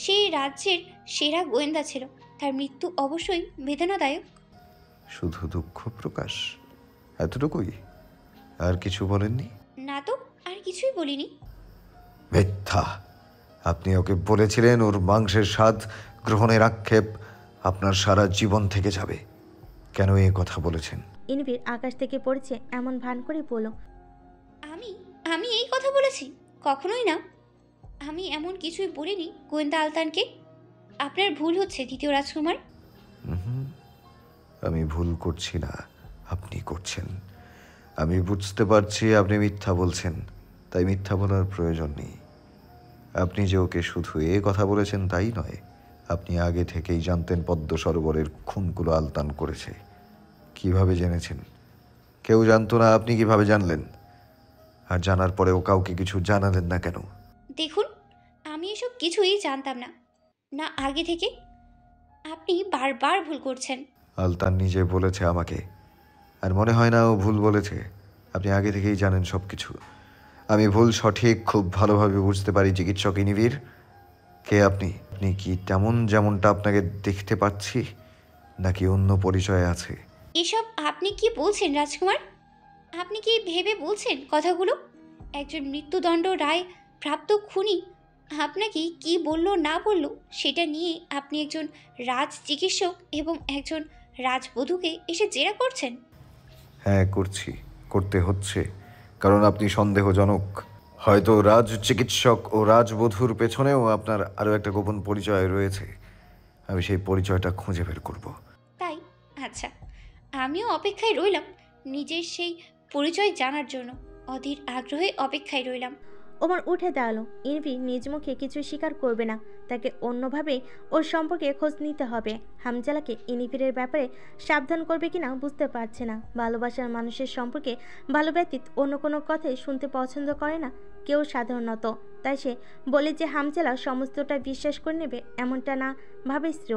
সেই রাজ্যের সেরা গোয়েন্দা ছিল, তার মৃত্যু অবশ্যই বেদনাদায়ক। শুধু দুঃখ প্রকাশ, এতটুকুই? আর কিছু বলেননি? না তো, আর কিছুই বলিনি। মিথ্যা! আপনি ওকে বলেছিলেন ওর মাংসের স্বাদ গ্রহণের আক্ষেপ আপনার সারা জীবন থেকে যাবে। কেন এই কথা বলেছেন? ইনিফির আকাশ থেকে পড়েছে এমন ভান করে বলল, আমি আমি এই কথা বলেছি? কখনোই না। আমি এমন কিছুই বলিনি গোয়েন্দা আলতানকে। আপনার ভুল হচ্ছে দ্বিতীয় রাজকুমার। আমি ভুল করছি না, আপনি করছেন। আমি বুঝতে পারছি আপনি মিথ্যা বলছেন, তাই মিথ্যা বলার প্রয়োজন নেই। আপনি যে ওকে শুধু এ কথা বলেছেন তাই নয়, আপনি আগে থেকেই জানতেন পদ্ম সরোবরের খুনগুলো আলতান করেছে। কিভাবে জেনেছেন? কেউ জানতো না, আপনি কিভাবে জানলেন? আর জানার পরেও কাউকে কিছু জানালেন না কেন? দেখুন, আমি এসব কিছুই জানতাম না, না আগে থেকে। আপনি বারবার ভুল করছেন। আলতান নিজে বলেছে আমাকে, আর মনে হয় না ও ভুল বলেছে। আপনি আগে থেকেই জানেন সব কিছু। আমি ভুল সঠিক খুব ভালোভাবে বুঝতে পারি চিকিৎসক ইনিভির। কে আপনি? আপনি কি তেমন যেমনটা আপনাকে দেখতে পাচ্ছি, নাকি অন্য পরিচয় আছে? এসব আপনি কি বলছেন রাজকুমার? আপনি কি ভেবে বলছেন কথাগুলো? একজন মৃত্যুদণ্ড রায় প্রাপ্ত খুনি আপনাকে কি বলল না বলল সেটা নিয়ে আপনি একজন রাজ চিকিৎসক এবং একজন রাজবধূকে এসে জেরা করছেন? হ্যাঁ করছি, করতে হচ্ছে, কারণ আপনি সন্দেহজনক। হয়তো রাজ চিকিৎসক ও রাজবধূর পেছনেও আপনার আরও একটা গোপন পরিচয় রয়েছে। আমি সেই পরিচয়টা খুঁজে বের করব। তাই? আচ্ছা, আমিও অপেক্ষায় রইলাম নিজের সেই পরিচয় জানার জন্য। অধীর আগ্রহে অপেক্ষায় রইলাম। ওমর উঠে দাঁড়ালো। ইনভি নিজ মুখে কিছু স্বীকার করবে না, তাকে অন্যভাবে ওর সম্পর্কে খোঁজ নিতে হবে। হামজালাকে ইনভিরের ব্যাপারে সাবধান করবে কিনা বুঝতে পারছে না। ভালোবাসার মানুষের সম্পর্কে ভালো ব্যতীত অন্য কোনো কথাই শুনতে পছন্দ করে না কেউ সাধারণত। তাই সে বলে যে হামজালা সমস্তটা বিশ্বাস করে নেবে এমনটা না ভাবে স্ত্রী।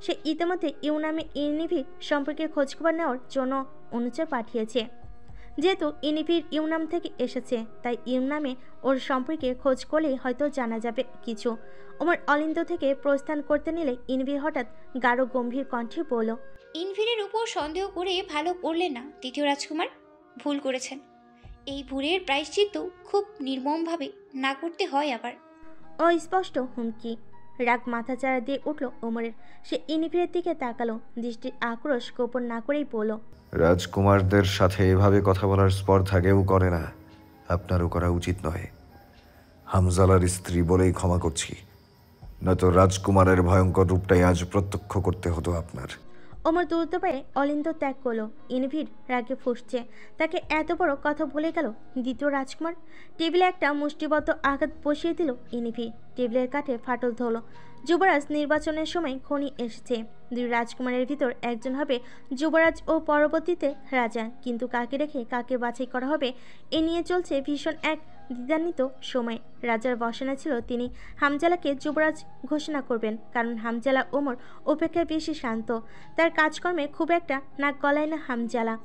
সে ইতিমধ্যে ইউনামে ইনভি সম্পর্কে খোঁজখবর নেওয়ার জন্য অনুচর পাঠিয়েছে। যেহেতু ইনভির ইউনাম থেকে এসেছে, তাই ইউনামে ওর সম্পর্কে খোঁজ করলেই হয়তো জানা যাবে কিছু। ওমর অলিন্দ থেকে প্রস্থান করতে নিলে ইনভির হঠাৎ গাঢ় গম্ভীর কণ্ঠে বলল, ইনভিরের উপর সন্দেহ করে ভালো করলেন না দ্বিতীয় রাজকুমার। ভুল করেছেন। এই ভুলের প্রায়শ্চিত্ত খুব নির্মমভাবে না করতে হয় আবার। অস্পষ্ট হুমকি। রাগ মাথাচাড়া দিয়ে উঠল ওমরের। সে ইনভিরের দিকে তাকালো, দৃষ্টির আক্রোশ গোপন না করেই বলল, রাজকুমারদের সাথে এভাবে কথা বলার স্পর্ধা কেউ করে না। আপনারও করা উচিত নয়। হামজালার স্ত্রী বলেই ক্ষমা করছি, নয়তো রাজকুমারের ভয়ঙ্কর রূপটাই আজ প্রত্যক্ষ করতে হতো আপনার। ওমর দ্রুত পায়ে অলিন্দ ত্যাগ করলো। ইনভির রাগে ফুঁসছে, তাকে এত বড় কথা ভুলে গেল দ্বিতীয় রাজকুমার। টেবিলে একটা মুষ্টিবদ্ধ আঘাত বসিয়ে দিল ইনভি। টেবিলের কাঠে ফাটল ধরল। যুবরাজ নির্বাচনের সময় খনি এসেছে। দুই রাজকুমারের ভিতর একজন হবে যুবরাজ ও পরবর্তীতে রাজা, কিন্তু কাকে রেখে কাকে বাছাই করা হবে এ নিয়ে চলছে ভীষণ এক দ্বিধান্বিত সময়। রাজার বসনা ছিল তিনি হামজালাকে যুবরাজ ঘোষণা করবেন, কারণ হামজালা ওমর অপেক্ষায় বেশি শান্ত। তার কাজকর্মে খুব একটা নাক গলায় না হামজালা,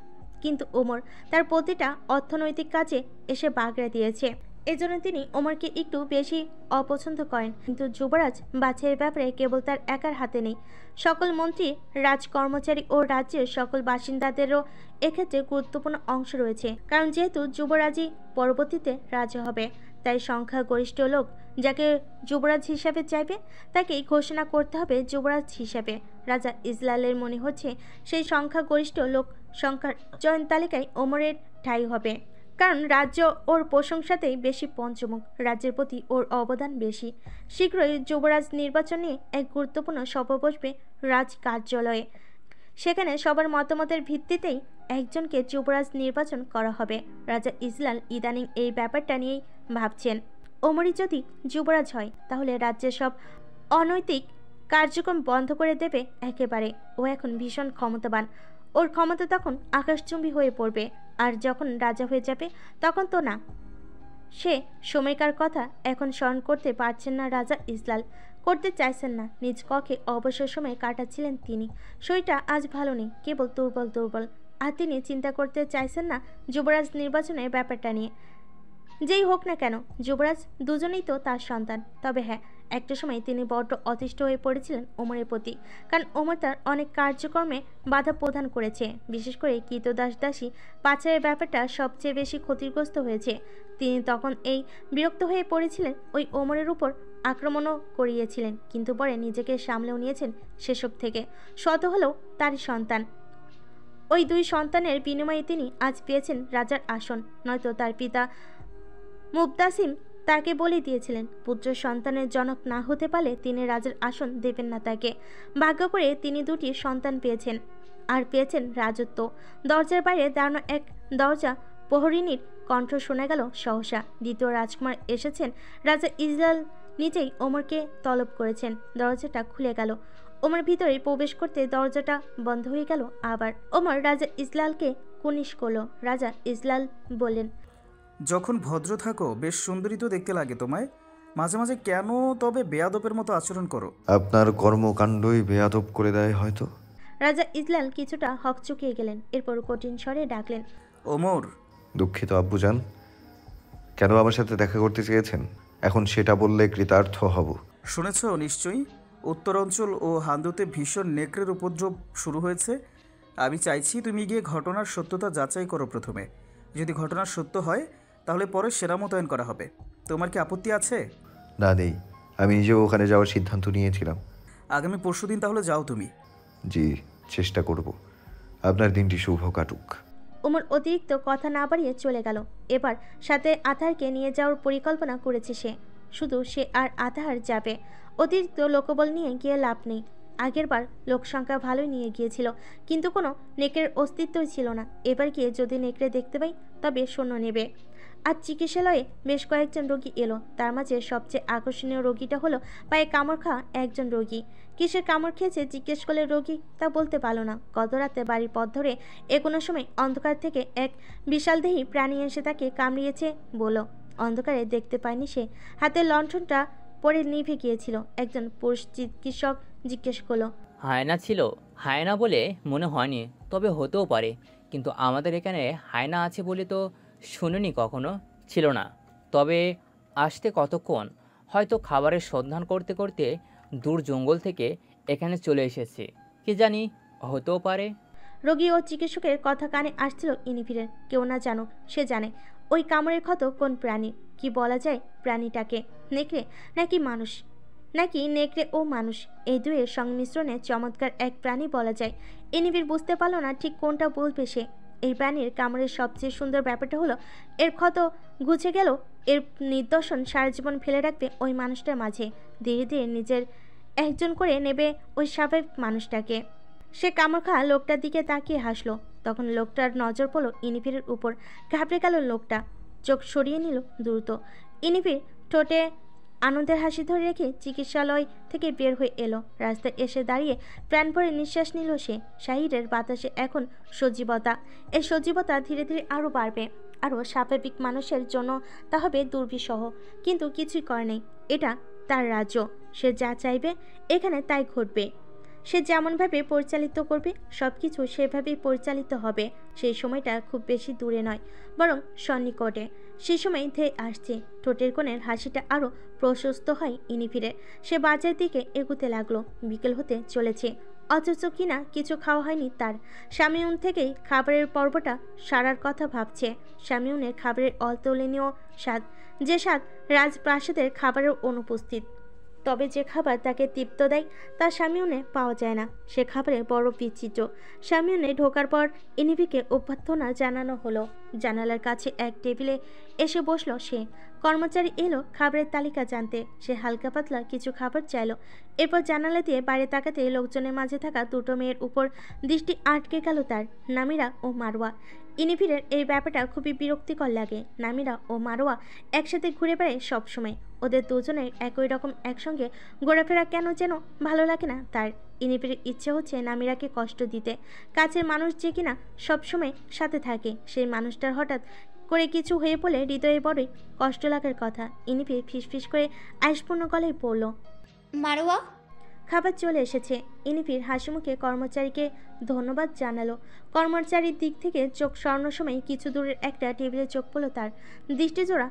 কিন্তু ওমর তার প্রতিটা অর্থনৈতিক কাজে এসে বাগড়া দিয়েছে। এজন্য তিনি ওমরকে একটু বেশি অপছন্দ করেন। কিন্তু যুবরাজ বাছাইয়ের ব্যাপারে কেবল তার একার হাতে নেই। সকল মন্ত্রী, রাজকর্মচারী ও রাজ্যের সকল বাসিন্দাদেরও এক্ষেত্রে গুরুত্বপূর্ণ অংশ রয়েছে। কারণ যেহেতু যুবরাজই পরবর্তীতে রাজা হবে, তাই সংখ্যাগরিষ্ঠ লোক যাকে যুবরাজ হিসাবে চাইবে তাকেই ঘোষণা করতে হবে যুবরাজ হিসাবে। রাজা ইসলালের মনে হচ্ছে সেই সংখ্যাগরিষ্ঠ লোক সংখ্যার চয়ন তালিকায় ওমরের ঠাঁই হবে, কারণ রাজ্য ওর প্রশংসাতেই বেশি পঞ্চমুখ। রাজ্যের প্রতি ওর অবদান বেশি। শীঘ্রই যুবরাজ নির্বাচন নিয়ে এক গুরুত্বপূর্ণ সভা বসবে রাজ কার্যালয়ে। সেখানে সবার মতামতের ভিত্তিতেই একজনকে যুবরাজ নির্বাচন করা হবে। রাজা ইসলাল ইদানিং এই ব্যাপারটা নিয়েই ভাবছেন। ওমরই যদি যুবরাজ হয় তাহলে রাজ্যের সব অনৈতিক কার্যক্রম বন্ধ করে দেবে একেবারে। ও এখন ভীষণ ক্ষমতাবান। ওর ক্ষমতা তখন আকাশচুম্বী হয়ে পড়বে। আর যখন রাজা হয়ে যাবে তখন তো না। সে সময়কার কথা এখন স্মরণ করতে পারছেন না রাজা ইসলাল, করতে চাইছেন না। নিজ কক্ষে অবসর সময় কাটাচ্ছিলেন তিনি। শরীরটা আজ ভালো নেই, কেবল দুর্বল দুর্বল। আর তিনি চিন্তা করতে চাইছেন না যুবরাজ নির্বাচনের ব্যাপারটা নিয়ে। যেই হোক না কেন যুবরাজ দুজনেই তো তার সন্তান। তবে হ্যাঁ, একটা সময় তিনি বড্ড অতিষ্ঠ হয়ে পড়েছিলেন ওমরের প্রতি, কারণ ওমর তার অনেক কার্যক্রমে বাধা প্রদান করেছে। বিশেষ করে কৃতদাস দাসী পাচারের ব্যাপারটা সবচেয়ে বেশি ক্ষতিগ্রস্ত হয়েছে। তিনি তখন এই বিরক্ত হয়ে পড়েছিলেন, ওই ওমরের উপর আক্রমণও করিয়েছিলেন, কিন্তু পরে নিজেকে সামলেও নিয়েছেন সেসব থেকে। শত হলেও তারই সন্তান। ওই দুই সন্তানের বিনিময়ে তিনি আজ পেয়েছেন রাজার আসন। নয়তো তার পিতা মুবতাসিম তাকে বলে দিয়েছিলেন, পুত্র সন্তানের জনক না হতে পারলে তিনি রাজার আসন দেবেন না তাকে। ভাগ্য করে তিনি দুটি সন্তান পেয়েছেন, আর পেয়েছেন রাজত্ব। দরজার বাইরে দাঁড়ানো এক দরজা প্রহরিনীর কণ্ঠ শোনা গেল সহসা। দ্বিতীয় রাজকুমার এসেছেন। রাজা ইসলাল নিজেই ওমরকে তলব করেছেন। দরজাটা খুলে গেল। ওমর ভিতরে প্রবেশ করতে দরজাটা বন্ধ হয়ে গেল আবার। ওমর রাজা ইসলালকে কুনিশ করল। রাজা ইসলাল বললেন, যখন ভদ্র থাকো বেশ সুন্দরী তো দেখতে লাগে তোমায়। মাঝে মাঝে কেন তবে বেয়াদবের মতো আচরণ করো? আপনার কর্মকাণ্ডই বেয়াদব করে দেয় হয়তো। রাজা ইসলাল কিছুটা হকচকিয়ে গেলেন। এরপর কঠিন স্বরে ডাকলেন, ওমর। দুঃখিত আব্বুজান, কেন আমার সাথে দেখা করতে চেয়েছেন এখন সেটা বললে কৃতার্থ হব। শুনেছ নিশ্চয়ই উত্তরাঞ্চল ও হান্দুতে ভীষণ নেকড়ের উপদ্রব শুরু হয়েছে। আমি চাইছি তুমি গিয়ে ঘটনার সত্যতা যাচাই করো প্রথমে। যদি ঘটনার সত্য হয় তাহলে পরে সেনা মোতায়েন করা হবে। তোমার কি আপত্তি আছে? না, নেই। আমি নিজেও ওখানে যাওয়ার সিদ্ধান্ত নিয়েছিলাম। আগামী পরশুদিন তাহলে যাও তুমি। জি, চেষ্টা করব। আপনার দিনটি শুভ কাটুক। ওমর অতিরিক্ত কথা না বাড়িয়ে চলে গেল। এবার সাথে আধারকে নিয়ে যাওয়ার পরিকল্পনা করেছে সে। শুধু সে আর আধার যাবে। অতিরিক্ত লোকবল নিয়ে গিয়ে লাভ নেই। আগেরবার লোক সংখ্যা ভালোই নিয়ে গিয়েছিল, কিন্তু কোনো নেকড়ের অস্তিত্বই ছিল না। এবার গিয়ে যদি নেকড়ে দেখতে পাই তবে সৈন্য নেবে। আজ চিকিৎসালয়ে বেশ কয়েকজন রোগী এলো। তার মাঝে সবচেয়ে আকর্ষণীয় রোগীটা হলো পায়ে কামড় খাওয়া একজন রোগী। কিসের কামড় খেয়েছে জিজ্ঞেস করলে রোগী তা বলতে পারল না। গত রাতে বাড়ির পথ ধরে এগোনোর সময় অন্ধকার থেকে এক বিশালদেহী প্রাণী এসে তাকে কামড়িয়েছে বলো। অন্ধকারে দেখতে পায়নি সে। হাতের লণ্ঠনটা পরে নিভে গিয়েছিল। একজন পুরুষ চিকিৎসক জিজ্ঞেস করলো, হায়না ছিল? হায়না বলে মনে হয়নি, তবে হতেও পারে। কিন্তু আমাদের এখানে হায়না আছে বলে তো শুনিনি কখনো। ছিল না। তবে আসতে কতক্ষণ? হয়তো খাবারের সন্ধান করতে করতে দূর জঙ্গল থেকে এখানে চলে এসেছে, কি জানি, হতেও পারে। রোগী ও চিকিৎসকের কথা কানে আসছিল ইনিফিরের। কেউ না জানুক, সে জানে ওই কামড়ের ক্ষত কোন প্রাণী। কি বলা যায় প্রাণীটাকে? নেকড়ে নাকি মানুষ? নাকি নেকড়ে ও মানুষ, এই দুয়ের সংমিশ্রণে চমৎকার এক প্রাণী বলা যায়। ইনিফির বুঝতে পারল না ঠিক কোনটা বলবে সে। এই প্রাণীর কামড়ের সবচেয়ে সুন্দর ব্যাপারটা হলো এর ক্ষত ঘুচে গেল এর নিদর্শন সারা জীবন ফেলে রাখবে ওই মানুষটার মাঝে। ধীরে ধীরে নিজের একজন করে নেবে ওই স্বাভাবিক মানুষটাকে। সে কামড় খাওয়া লোকটার দিকে তাকিয়ে হাসলো। তখন লোকটার নজর পড়ল ইনিফিরের উপর। ঘাবড়ে গেল লোকটা, চোখ সরিয়ে নিল দ্রুত। ইনিফির ঠোঁটে আনন্দের হাসি ধরে রেখে চিকিৎসালয় থেকে বের হয়ে এলো। রাস্তায় এসে দাঁড়িয়ে প্রাণ ভরে নিঃশ্বাস নিল সে। শাহিরের বাতাসে এখন সজীবতা। এই সজীবতা ধীরে ধীরে আরও বাড়বে। আরও স্বাভাবিক মানুষের জন্য তা হবে দুর্বিষহ, কিন্তু কিছুই করে নেই। এটা তার রাজ্য। সে যা চাইবে এখানে তাই ঘটবে। সে যেমনভাবে পরিচালিত করবে সব কিছু সেভাবেই পরিচালিত হবে। সেই সময়টা খুব বেশি দূরে নয়, বরং সন্নিকটে। সেই সময় ধেয়ে আসছে। ঠোঁটের কোণের হাসিটা আরও প্রশস্ত হয় ইনিফিরের। সে বাজার দিকে এগুতে লাগলো। বিকেল হতে চলেছে, অথচ কিনা কিছু খাওয়া হয়নি তার। শামিউন থেকেই খাবারের পর্বটা সারার কথা ভাবছে। শামিউনের খাবারের অতুলনীয় স্বাদ, যে স্বাদ রাজপ্রাসাদের খাবারের অনুপস্থিত। তবে যে খাবার তাকে তৃপ্ত দেয় তা শামিউনে পাওয়া যায় না। সে খাবারে বড় বিচিত্র। শামিউনে ঢোকার পর ইনিফিকে অভ্যর্থনা জানানো হলো। জানালার কাছে এক টেবিলে এসে বসলো সে। কর্মচারী এলো খাবারের তালিকা জানতে। সে হালকা পাতলা কিছু খাবার চাইলো। এরপর জানালা দিয়ে বাইরে তাকাতে লোকজনের মাঝে থাকা দুটো মেয়ের উপর দৃষ্টি আটকে গেল তার, নামিরা ও মারোয়া। ইনিফিরের এই ব্যাপারটা খুবই বিরক্তিকর লাগে। নামিরা ও মারোয়া একসাথে ঘুরে বেড়ায় সবসময়। ওদের দুজনের একই রকম একসঙ্গে ঘোরাফেরা কেন যেন ভালো লাগে না তার। ইনিফির ইচ্ছে হচ্ছে নামিরাকে কষ্ট দিতে। কাছের মানুষ যে কিনা সবসময় সাথে থাকে, সেই মানুষটার হঠাৎ করে কিছু হয়ে পড়লে হৃদয়ে বড়ই কষ্ট লাগার কথা। ইনিফির ফিসফিস করে আইসপূর্ণ গলায় পড়ল, মারোয়া। খাবার চলে এসেছে। ইনিফির হাসি মুখে কর্মচারীকে ধন্যবাদ জানালো। কর্মচারীর দিক থেকে চোখ সরানোর সময় কিছু দূরের একটা টেবিলে চোখ পড়ল তার। দৃষ্টিজোড়া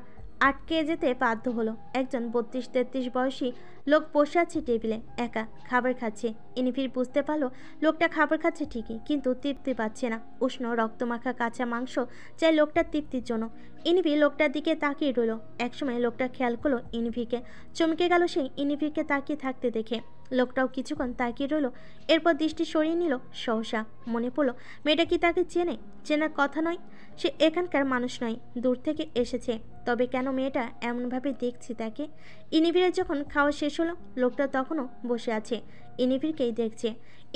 আটকে যেতে বাধ্য হলো। একজন 32-33 বয়সী লোক বসে আছে টেবিলে, একা খাবার খাচ্ছে। ইনিফির বুঝতে পারলো লোকটা খাবার খাচ্ছে ঠিকই, কিন্তু তৃপ্তি পাচ্ছে না। উষ্ণ রক্তমাখা কাঁচা মাংস চাই লোকটার তৃপ্তির জন্য। ইনিফি লোকটার দিকে তাকিয়ে রইল। একসময় লোকটা খেয়াল করলো ইনিফিকে। চমকে গেল সে ইনিফিকে তাকিয়ে থাকতে দেখে। লোকটাও কিছুক্ষণ তাকিয়ে রইল, এরপর দৃষ্টি সরিয়ে নিল সহসা। মনে পড়ল মেয়েটা কি তাকে চেনে? চেনার কথা নয়, সে এখানকার মানুষ নয়, দূর থেকে এসেছে। তবে কেন মেয়েটা এমনভাবে দেখছে তাকে? ইনিফিরের যখন খাওয়া শেষ হলো, লোকটা তখনও বসে আছে, ইনিফিরকেই দেখছে।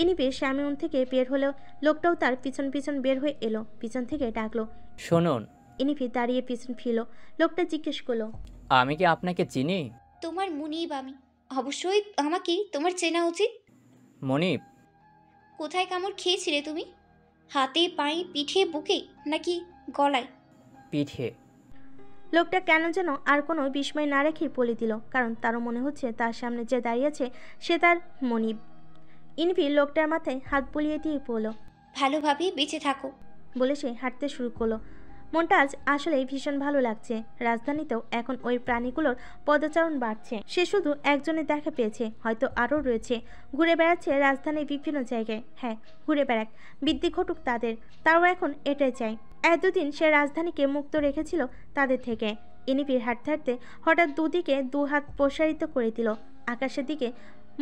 ইনিফির শামিউন থেকে বের হলেও লোকটাও তার পিছন পিছন বের হয়ে এলো। পিছন থেকে ডাকলো, শুনুন। ইনিফির দাঁড়িয়ে পিছন ফিরল। লোকটা জিজ্ঞেস করলো, আমি কি আপনাকে চিনি? তোমার মুনিব আমি। অবশ্যই আমাকে তোমার চেনা উচিত। মনিব? কোথায় কামড় খেয়েছিলে তুমি? হাতে, পায়ে, পিঠে, বুকে নাকি গলায়? পিঠে। লোকটা কেন যেন আর কোনো বিস্ময় না রেখেই বলে দিল, কারণ তারও মনে হচ্ছে তার সামনে যে দাঁড়িয়ে আছে সে তার মনিব। ইনফি লোকটার মাথায় হাত বুলিয়ে দিয়ে বলল, ভালোভাবে বেঁচে থাকো। বলে সে হাঁটতে শুরু করলো। মনটা আজ আসলেই ভীষণ ভালো লাগছে। রাজধানীতেও এখন ওই প্রাণীগুলোর পদচারণ বাড়ছে। সে শুধু একজনের দেখা পেয়েছে, হয়তো আরও রয়েছে। ঘুরে বেড়াচ্ছে রাজধানীর বিভিন্ন জায়গায়। হ্যাঁ, ঘুরে বেড়াক, বৃদ্ধি ঘটুক তাদের, তারও এখন এটাই চাই। এতদিন সে রাজধানীকে মুক্ত রেখেছিল তাদের থেকে। ইনিফির হাঁটতে হাঁটতে হঠাৎ দুদিকে দু হাত প্রসারিত করে দিল, আকাশের দিকে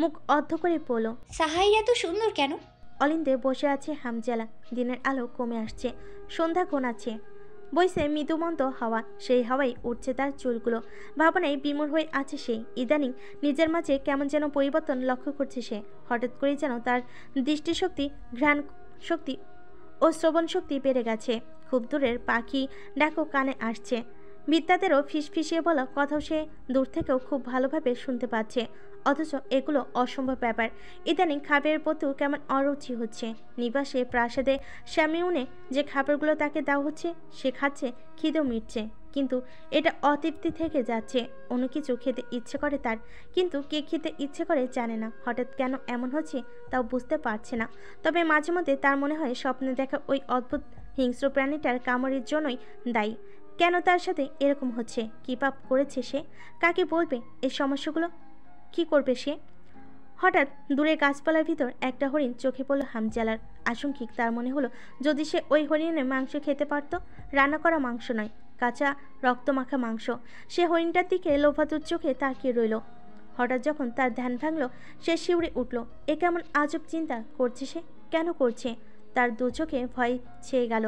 মুখ অর্ধ করে পড়ল, সাহাইরা তো সুন্দর কেন? অলিন্দে বসে আছে হামজালা। দিনের আলো কমে আসছে, সন্ধ্যা ঘনাচ্ছে। বইছে মৃদুমন্দ হাওয়া, সেই হাওয়ায় উঠছে তার চুলগুলো। ভাবনায় বিমূঢ় হয়ে আছে সে। ইদানিং নিজের মাঝে কেমন যেন পরিবর্তন লক্ষ্য করছে সে। হঠাৎ করেই যেন তার দৃষ্টিশক্তি, ঘ্রাণ শক্তি ও শ্রবণ শক্তি বেড়ে গেছে। খুব দূরের পাখি ডাকও কানে আসছে। বিদ্যাদেরও ফিসফিসিয়ে বলা কথাও সে দূর থেকেও খুব ভালোভাবে শুনতে পাচ্ছে। অথচ এগুলো অসম্ভব ব্যাপার। ইদানিং খাবারের প্রতিও কেমন অরুচি হচ্ছে। নিবাসে প্রাসাদে শ্যামিউনে যে খাবারগুলো তাকে দেওয়া হচ্ছে সে খাচ্ছে, খিদেও মিটছে, কিন্তু এটা অতৃপ্তি থেকে যাচ্ছে। অন্য কিছু খেতে ইচ্ছে করে তার, কিন্তু কে খেতে ইচ্ছে করে জানে না। হঠাৎ কেন এমন হচ্ছে তাও বুঝতে পারছে না। তবে মাঝে মধ্যে তার মনে হয় স্বপ্নে দেখা ওই অদ্ভুত হিংস্র প্রাণীটার কামড়ের জন্যই দায়ী। কেন তার সাথে এরকম হচ্ছে? কী পাপ করেছে সে? কাকে বলবে এই সমস্যাগুলো? কি করবে সে? হঠাৎ দূরে গাছপালার ভিতর একটা হরিণ চোখে পড়ল হামজালার। আশঙ্কিক তার মনে হলো যদি সে ওই হরিণের মাংস খেতে পারত। রান্না করা মাংস নয়, কাঁচা রক্তমাখা মাংস। সে হরিণটার দিকে লোভাতুর চোখে তাকিয়ে রইল। হঠাৎ যখন তার ধ্যান ভাঙল সে শিউরে উঠল। এ কেমন আজব চিন্তা করছে সে? কেন করছে? তার দু চোখে ভয় ছেয়ে গেল।